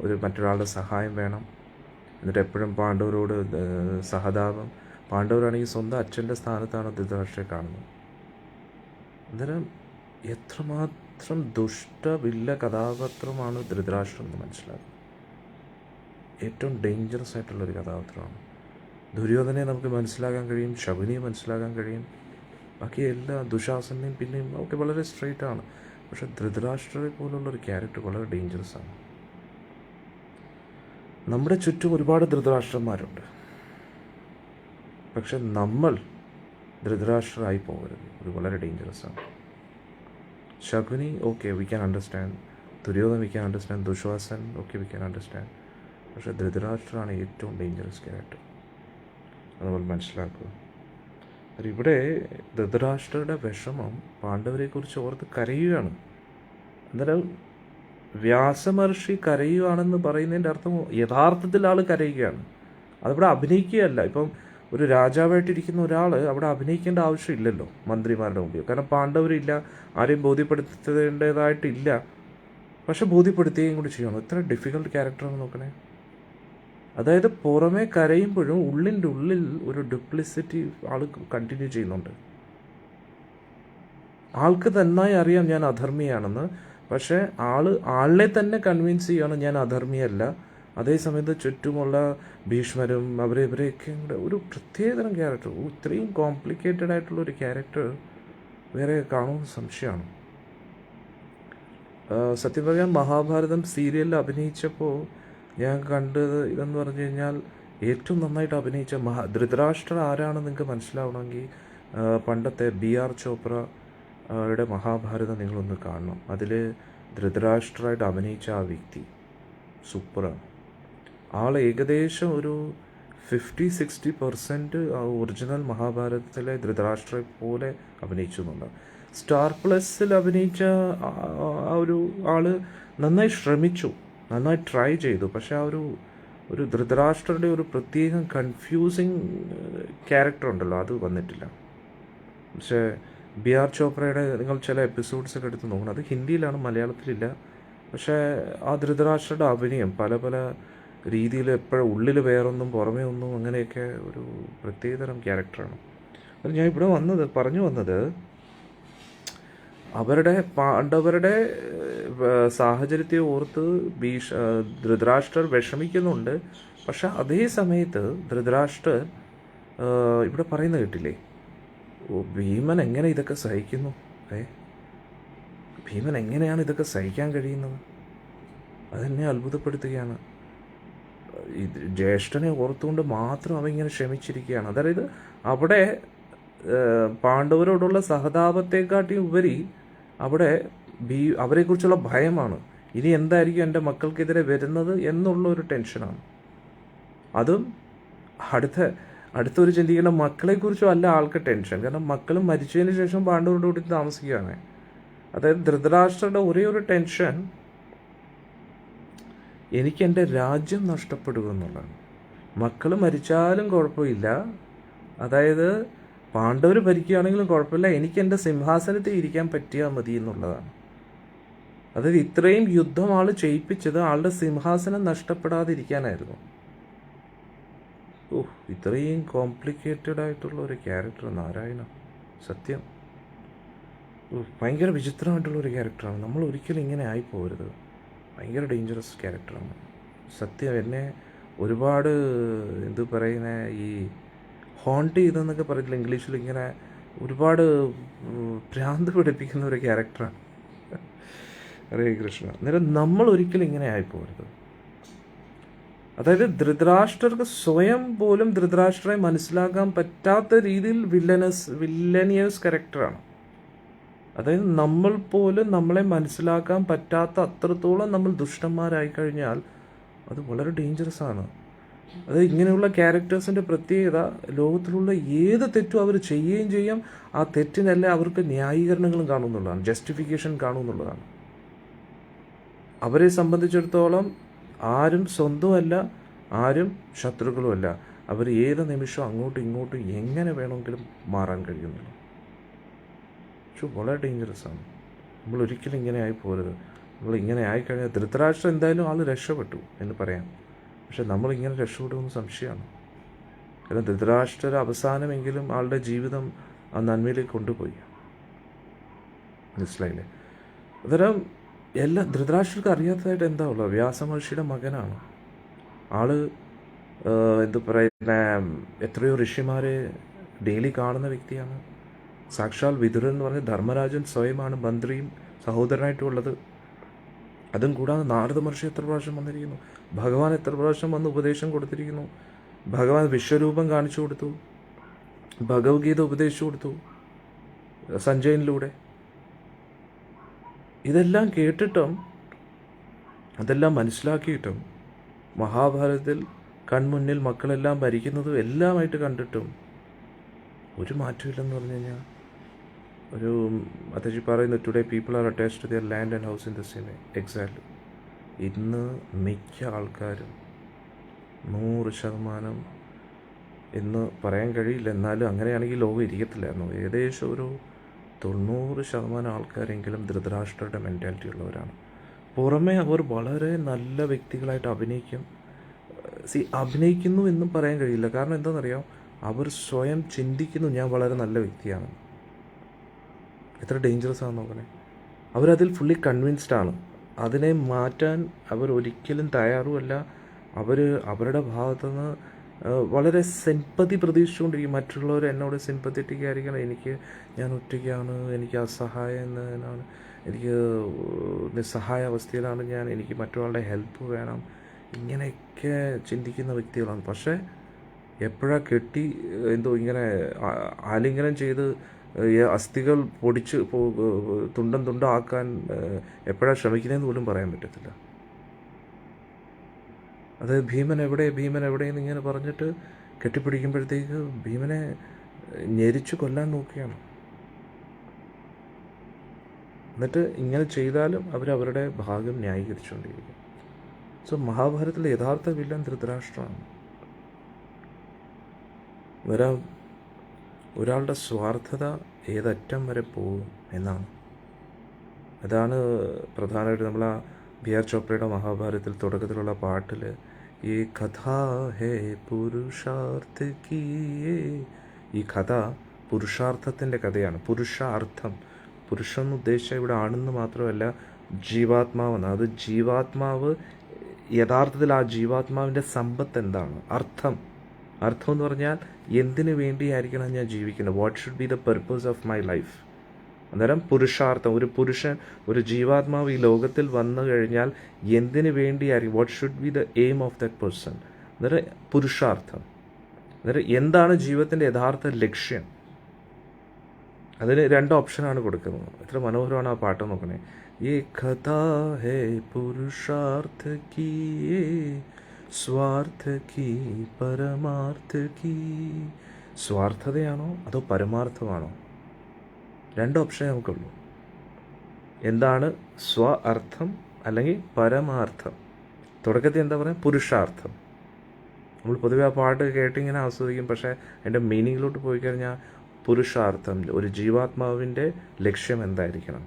ഒരു മറ്റൊരാളുടെ സഹായം വേണം, എന്നിട്ട് എപ്പോഴും പാണ്ഡവരോട് സഹതാപം. പാണ്ഡവരാണെങ്കിൽ സ്വന്തം അച്ഛൻ്റെ സ്ഥാനത്താണ് ധൃതരാഷ്ട്രയെ കാണുന്നത്. അന്നേരം എത്രമാത്രം ദുഷ്ടവില്ല കഥാപാത്രമാണ് ധൃതരാഷ്ട്രം എന്ന് മനസ്സിലാക്കുക. ഏറ്റവും ഡേഞ്ചറസ് ആയിട്ടുള്ളൊരു കഥാപാത്രമാണ്. ദുര്യോധനെ നമുക്ക് മനസ്സിലാക്കാൻ കഴിയും, ശകുനിയെ മനസ്സിലാക്കാൻ കഴിയും, ബാക്കി എല്ലാ ദുശാസനെയും പിന്നെയും ഒക്കെ വളരെ സ്ട്രെയിറ്റ് ആണ്. പക്ഷെ ധൃതരാഷ്ട്രയെ പോലുള്ളൊരു ക്യാരക്ടർ വളരെ ഡേഞ്ചറസ് ആണ്. നമ്മുടെ ചുറ്റും ഒരുപാട് ധൃതരാഷ്ട്രന്മാരുണ്ട്, പക്ഷെ നമ്മൾ ധൃതരാഷ്ട്രമായി പോകരുത്. അത് വളരെ ഡേഞ്ചറസ് ആണ്. Shakuni okay, we can understand. Duryodhan we can understand. Dushasan okay, we can understand. പക്ഷെ ധൃതരാഷ്ട്രമാണ് ഏറ്റവും ഡേഞ്ചറസ് ക്യാരക്ടർ. അത് നമ്മൾ മനസ്സിലാക്കുക. ഇവിടെ ധൃതരാഷ്ട്രയുടെ വിഷമം പാണ്ഡവരെക്കുറിച്ച് ഓർത്ത് കരയുകയാണ്. അന്നേരം വ്യാസമഹർഷി കരയുകയാണെന്ന് പറയുന്നതിൻ്റെ അർത്ഥം യഥാർത്ഥത്തിൽ ആൾ കരയുകയാണ്. അതിവിടെ അഭിനയിക്കുകയല്ല. ഇപ്പം ഒരു രാജാവായിട്ടിരിക്കുന്ന ഒരാൾ അവിടെ അഭിനയിക്കേണ്ട ആവശ്യമില്ലല്ലോ മന്ത്രിമാരുടെ മുമ്പിൽ. കാരണം പാണ്ഡവരില്ല, ആരെയും ബോധ്യപ്പെടുത്തേണ്ടതായിട്ടില്ല. പക്ഷെ ബോധ്യപ്പെടുത്തുകയും കൂടി ചെയ്യണം. എത്ര ഡിഫിക്കൽട്ട് ക്യാരക്ടറാണ് നോക്കണേ. അതായത് പുറമേ കരയുമ്പോഴും ഉള്ളിൻ്റെ ഉള്ളിൽ ഒരു ഡ്യൂപ്ലിസിറ്റി ആൾ കണ്ടിന്യൂ ചെയ്യുന്നുണ്ട്. ആൾക്ക് നന്നായി അറിയാം ഞാൻ അധർമ്മിയാണെന്ന്. പക്ഷേ ആളിനെ തന്നെ കൺവിൻസ് ചെയ്യാണ് ഞാൻ അധർമ്മിയല്ല. അതേസമയത്ത് ചുറ്റുമുള്ള ഭീഷ്മരും ഇവരെയൊക്കെ കൂടെ ഒരു പ്രത്യേകതരം ക്യാരക്ടർ. ഇത്രയും കോംപ്ലിക്കേറ്റഡ് ആയിട്ടുള്ള ഒരു ക്യാരക്ടർ വേറെ കാണുമെന്ന് സംശയമാണ്. സത്യം പറഞ്ഞാൽ മഹാഭാരതം സീരിയലിൽ അഭിനയിച്ചപ്പോൾ ഞാൻ കണ്ടത് ഇതെന്ന് പറഞ്ഞു കഴിഞ്ഞാൽ ഏറ്റവും നന്നായിട്ട് അഭിനയിച്ച ധൃതരാഷ്ട്രർ ആരാണെന്ന് നിങ്ങൾക്ക് മനസ്സിലാവണമെങ്കിൽ പണ്ടത്തെ B.R. ചോപ്രയുടെ മഹാഭാരതം നിങ്ങളൊന്ന് കാണണം. അതിൽ ധൃതരാഷ്ട്രമായിട്ട് അഭിനയിച്ച ആ വ്യക്തി സൂപ്പറാണ്. ആൾ ഏകദേശം ഒരു 50-60% ആ ഒറിജിനൽ മഹാഭാരതത്തിലെ ധൃതരാഷ്ട്രയെ പോലെ അഭിനയിച്ചു എന്നുണ്ട്. സ്റ്റാർ പ്ലസിൽ അഭിനയിച്ച ആ ഒരു ആൾ നന്നായി ശ്രമിച്ചു, നന്നായി ട്രൈ ചെയ്തു. പക്ഷെ ആ ഒരു ധൃതരാഷ്ട്രയുടെ ഒരു പ്രത്യേകം കൺഫ്യൂസിങ് ക്യാരക്ടർ ഉണ്ടല്ലോ, അത് വന്നിട്ടില്ല. പക്ഷേ B.R. ചോപ്രയുടെ നിങ്ങൾ ചില എപ്പിസോഡ്സൊക്കെ എടുത്ത് നോക്കണം. അത് ഹിന്ദിയിലാണ്, മലയാളത്തിലില്ല. പക്ഷേ ആ ധൃതരാഷ്ട്രയുടെ അഭിനയം പല പല രീതിയിൽ എപ്പോഴും ഉള്ളിൽ വേറൊന്നും പുറമേ ഒന്നും അങ്ങനെയൊക്കെ ഒരു പ്രത്യേകതരം ക്യാരക്ടറാണ്. അത് ഞാൻ ഇവിടെ പറഞ്ഞു വന്നത് അവരുടെ പാണ്ഡവരുടെ സാഹചര്യത്തെ ഓർത്ത് ധൃതരാഷ്ട്രർ വിഷമിക്കുന്നുണ്ട്. പക്ഷെ അതേ സമയത്ത് ധൃതരാഷ്ട്രർ ഇവിടെ പറയുന്നത് കേട്ടില്ലേ, ഭീമൻ എങ്ങനെ ഇതൊക്കെ സഹിക്കുന്നു? ഭീമൻ എങ്ങനെയാണ് ഇതൊക്കെ സഹിക്കാൻ കഴിയുന്നത്? അതെന്നെ അത്ഭുതപ്പെടുത്തുകയാണ്. ജ്യേഷ്ഠനെ ഓർത്തുകൊണ്ട് മാത്രം അവൻ ഇങ്ങനെ ക്ഷമിച്ചിരിക്കുകയാണ്. അതായത് അവിടെ പാണ്ഡവരോടുള്ള സഹതാപത്തെക്കാട്ടി ഉപരി അവിടെ അവരെക്കുറിച്ചുള്ള ഭയമാണ്. ഇനി എന്തായിരിക്കും എൻ്റെ മക്കൾക്കെതിരെ വരുന്നത് എന്നുള്ളൊരു ടെൻഷനാണ്. അതും അടുത്തൊരു ചിന്തിക്കേണ്ട മക്കളെക്കുറിച്ചും അല്ല ആൾക്ക് ടെൻഷൻ. കാരണം മക്കളും മരിച്ചതിന് ശേഷം പാണ്ഡവരോട് കൂടി താമസിക്കുകയാണ്. അതായത് ധൃതരാഷ്ട്രയുടെ ഒരേ ഒരു ടെൻഷൻ എനിക്ക് എൻ്റെ രാജ്യം നഷ്ടപ്പെടുമെന്നുള്ളതാണ്. മക്കൾ മരിച്ചാലും കുഴപ്പമില്ല, അതായത് പാണ്ഡവർ ഭരിക്കുകയാണെങ്കിലും കുഴപ്പമില്ല, എനിക്ക് എൻ്റെ സിംഹാസനത്തിൽ ഇരിക്കാൻ പറ്റിയാൽ മതി എന്നുള്ളതാണ്. അതായത് ഇത്രയും യുദ്ധം ആൾ ചെയ്യിപ്പിച്ചത് ആളുടെ സിംഹാസനം നഷ്ടപ്പെടാതിരിക്കാനായിരുന്നു. ഇത്രയും കോംപ്ലിക്കേറ്റഡ് ആയിട്ടുള്ള ഒരു ക്യാരക്ടർ നാരായണ, സത്യം ഭയങ്കര വിചിത്രമായിട്ടുള്ള ഒരു ക്യാരക്ടറാണ്. നമ്മൾ ഒരിക്കലും ഇങ്ങനെ ആയിപ്പോകരുത്. ഭയങ്കര ഡേഞ്ചറസ് ക്യാരക്ടറാണ് സത്യം. എന്നെ ഒരുപാട് ഈ ഹോണ്ട് ചെയ്തെന്നൊക്കെ പറയില്ല ഇംഗ്ലീഷിൽ, ഇങ്ങനെ ഒരുപാട് ഭ്രാന്ത് പിടിപ്പിക്കുന്ന ഒരു ക്യാരക്ടറാണ്. ഹരേ കൃഷ്ണ. അന്നേരം നമ്മൾ ഒരിക്കലും ഇങ്ങനെ ആയിപ്പോകരുത്. അതായത് ധൃതരാഷ്ട്രർക്ക് സ്വയം പോലും ധൃതരാഷ്ട്രയെ മനസ്സിലാക്കാൻ പറ്റാത്ത രീതിയിൽ വില്ലനിയസ് ക്യാരക്ടറാണ്. അതായത് നമ്മൾ പോലും നമ്മളെ മനസ്സിലാക്കാൻ പറ്റാത്ത അത്രത്തോളം നമ്മൾ ദുഷ്ടന്മാരായി കഴിഞ്ഞാൽ അത് വളരെ ഡേഞ്ചറസ് ആണ്. അത് ഇങ്ങനെയുള്ള ക്യാരക്ടേഴ്സിൻ്റെ പ്രത്യേകത, ലോകത്തിലുള്ള ഏത് തെറ്റും അവർ ചെയ്യുകയും ചെയ്യും. ആ തെറ്റിനല്ല അവർക്ക് ന്യായീകരണങ്ങളും കാണുന്നുള്ളതാണ്, ജസ്റ്റിഫിക്കേഷൻ കാണുന്നുള്ളതാണ്. അവരെ സംബന്ധിച്ചിടത്തോളം ആരും സ്വന്തമല്ല, ആരും ശത്രുക്കളുമല്ല. അവർ ഏത് നിമിഷവും അങ്ങോട്ടും ഇങ്ങോട്ടും എങ്ങനെ വേണമെങ്കിലും മാറാൻ കഴിയുന്നുള്ളൂ. പക്ഷെ വളരെ ഡേഞ്ചറസ് ആണ്. നമ്മൾ ഒരിക്കലും ഇങ്ങനെ ആയി പോരുത്. നമ്മൾ ഇങ്ങനെ ആയിക്കഴിഞ്ഞാൽ ധൃതരാഷ്ട്രം എന്തായാലും ആൾ രക്ഷപ്പെട്ടു എന്ന് പറയാം. പക്ഷെ നമ്മളിങ്ങനെ രക്ഷപ്പെടുമെന്ന് സംശയമാണ്. കാരണം ധൃതരാഷ്ട്ര അവസാനമെങ്കിലും ആളുടെ ജീവിതം ആ നന്മയിലേക്ക് കൊണ്ടുപോയി. മനസ്സിലായില്ലേ? അന്നേരം ധൃതരാഷ്ട്രർക്ക് അറിയാത്തതായിട്ട് എന്താ ഉള്ളത്? വ്യാസമഹർഷിയുടെ മകനാണ് ആള്. എത്രയോ ഋഷിമാരെ ഡെയിലി കാണുന്ന വ്യക്തിയാണ്. സാക്ഷാൽ വിതുരൻ എന്ന് പറഞ്ഞ ധർമ്മരാജൻ സ്വയമാണ് മന്ത്രിയും സഹോദരനായിട്ടുള്ളത്. അതും കൂടാതെ നാരദ മഹർഷി എത്ര പ്രാവശ്യം വന്നിരിക്കുന്നു, ഭഗവാൻ എത്ര പ്രാവശ്യം വന്ന് ഉപദേശം കൊടുത്തിരിക്കുന്നു, ഭഗവാൻ വിശ്വരൂപം കാണിച്ചു കൊടുത്തു, ഭഗവത്ഗീത ഉപദേശിച്ചു കൊടുത്തു സഞ്ജയനിലൂടെ. ഇതെല്ലാം കേട്ടിട്ടും അതെല്ലാം മനസ്സിലാക്കിയിട്ടും മഹാഭാരതത്തിൽ കൺമുന്നിൽ മക്കളെല്ലാം ഭരിക്കുന്നതും എല്ലാമായിട്ട് കണ്ടിട്ടും ഒരു മാറ്റമില്ലെന്ന് പറഞ്ഞു കഴിഞ്ഞാൽ ഒരു അത്തച്ചി പറയുന്നത് today people are attached to their land and house in the same way. Exactly. ഇന്ന് മിക്ക ആൾക്കാരും 100% എന്ന് പറയാൻ കഴിയില്ല. എന്നാലും അങ്ങനെയാണെങ്കിൽ ലോകം ഇരിക്കത്തില്ലായിരുന്നു. ഏകദേശം ഒരു 90% ആൾക്കാരെങ്കിലും ധൃതരാഷ്ട്രയുടെ മെൻറ്റാലിറ്റി ഉള്ളവരാണ്. പുറമേ അവർ വളരെ നല്ല വ്യക്തികളായിട്ട് അഭിനയിക്കും. അഭിനയിക്കുന്നു എന്നും പറയാൻ കഴിയില്ല. കാരണം എന്താണെന്നറിയാം, അവർ സ്വയം ചിന്തിക്കുന്നു ഞാൻ വളരെ നല്ല വ്യക്തിയാണ്. എത്ര ഡേഞ്ചറസ് ആണെന്ന് നോക്കണേ. അവരതിൽ ഫുള്ളി കൺവിൻസ്ഡ് ആണ്. അതിനെ മാറ്റാൻ അവർ ഒരിക്കലും തയ്യാറുമല്ല. അവരുടെ ഭാഗത്തുനിന്ന് വളരെ സിമ്പതി പ്രതീക്ഷിച്ചുകൊണ്ടിരിക്കും. മറ്റുള്ളവർ എന്നോട് സിമ്പത്തറ്റിക് ആയിരിക്കണം, ഞാൻ ഒറ്റയ്ക്കാണ്, എനിക്ക് അസഹായം എന്നാണ്, എനിക്ക് നിസ്സഹായ അവസ്ഥയിലാണ് എനിക്ക് മറ്റൊരാളുടെ ഹെൽപ്പ് വേണം, ഇങ്ങനെയൊക്കെ ചിന്തിക്കുന്ന വ്യക്തികളാണ്. പക്ഷേ എപ്പോഴാണ് ഇങ്ങനെ ആലിംഗനം ചെയ്ത് അസ്ഥികൾ പൊടിച്ച് തുണ്ടം തുണ്ടാക്കാൻ എപ്പോഴാണ് ശ്രമിക്കുന്നതെന്ന് പോലും പറയാൻ പറ്റത്തില്ല. അത് ഭീമൻ എവിടെയെന്ന് ഇങ്ങനെ പറഞ്ഞിട്ട് കെട്ടിപ്പിടിക്കുമ്പോഴത്തേക്ക് ഭീമനെ ഞെരിച്ച് കൊല്ലാൻ നോക്കുകയാണ്. എന്നിട്ട് ഇങ്ങനെ ചെയ്താലും അവരവരുടെ ഭാഗം ന്യായീകരിച്ചുകൊണ്ടിരിക്കും. സോ മഹാഭാരതത്തിലെ യഥാർത്ഥ വില്ലൻ ധൃതരാഷ്ട്രമാണ്. ഒരാളുടെ സ്വാർത്ഥത ഏതറ്റം വരെ പോകും എന്നാണ്. അതാണ് പ്രധാനമായിട്ട് നമ്മൾ ആ ബി.ആർ. ചോപ്രയുടെ മഹാഭാരതത്തിൽ തുടക്കത്തിലുള്ള പാട്ടിൽ ഈ കഥാ ഹേ പുരുഷാർത്ഥ കീ, ഈ കഥ പുരുഷാർത്ഥത്തിൻ്റെ കഥയാണ്. പുരുഷാർത്ഥം, പുരുഷൻ എന്ന് ഉദ്ദേശിച്ച ഇവിടെ ആണെന്ന് മാത്രമല്ല ജീവാത്മാവെന്ന്. അത് ജീവാത്മാവ് യഥാർത്ഥത്തിൽ ആ ജീവാത്മാവിൻ്റെ സമ്പത്ത് എന്താണ്, അർത്ഥം എന്ന് പറഞ്ഞാൽ എന്തിനു വേണ്ടിയായിരിക്കണം ഞാൻ ജീവിക്കുന്നത്, what should be the purpose of my life. അന്നേരം പുരുഷാർത്ഥം, ഒരു ജീവാത്മാവ് ഈ ലോകത്തിൽ വന്നു കഴിഞ്ഞാൽ എന്തിനു വേണ്ടിയായിരിക്കും, what should be the aim of that person. അന്നേരം പുരുഷാർത്ഥം, അന്നേരം എന്താണ് ജീവിതത്തിൻ്റെ യഥാർത്ഥ ലക്ഷ്യം. അതിന് 2 ഓപ്ഷനാണ് കൊടുക്കുന്നത്. എത്ര മനോഹരമാണ് ആ പാട്ട് നോക്കണേ. ഈ കഥാ ഹേ പുരുഷാർത്ഥ കീ സ്വാർത്ഥ കീ പരമാർത്ഥ കീ. സ്വാർത്ഥതയാണോ അതോ പരമാർത്ഥമാണോ? 2 ഓപ്ഷനേ നമുക്കുള്ളൂ. എന്താണ് സ്വ അർത്ഥം അല്ലെങ്കിൽ പരമാർത്ഥം. തുടക്കത്തിൽ എന്താ പറയുക, പുരുഷാർത്ഥം. നമ്മൾ പൊതുവെ ആ പാട്ട് കേട്ടിങ്ങനെ ആസ്വദിക്കും. പക്ഷേ അതിൻ്റെ മീനിങ്ങിലോട്ട് പോയി കഴിഞ്ഞാൽ പുരുഷാർത്ഥം, ഒരു ജീവാത്മാവിൻ്റെ ലക്ഷ്യം എന്തായിരിക്കണം,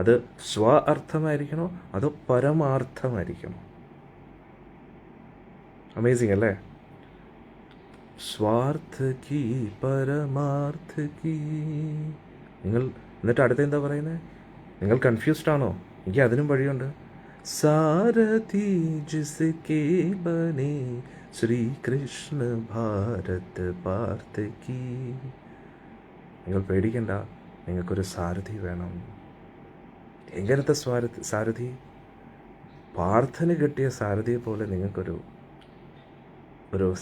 അത് സ്വ അർത്ഥമായിരിക്കണോ അതോ പരമാർത്ഥമായിരിക്കണോ? അമേസിങ് അല്ലേ? സ്വാർത്ഥ കീ പരമാർത്ഥ കീ. എന്നിട്ട് അടുത്ത എന്താ പറയുന്നത്? നിങ്ങൾ കൺഫ്യൂസ്ഡ് ആണോ? എനിക്ക് അതിനും വഴിയുണ്ട്. സാരഥി ജിസ്കേ ബനെ ശ്രീകൃഷ്ണ ഭാരത് പാർത്ഥ കീ. നിങ്ങൾ പേടിക്കണ്ട, നിങ്ങൾക്കൊരു സാരഥി വേണം. എങ്ങനത്തെ സാരഥി? പാർത്ഥന് കിട്ടിയ സാരഥിയെ പോലെ നിങ്ങൾക്കൊരു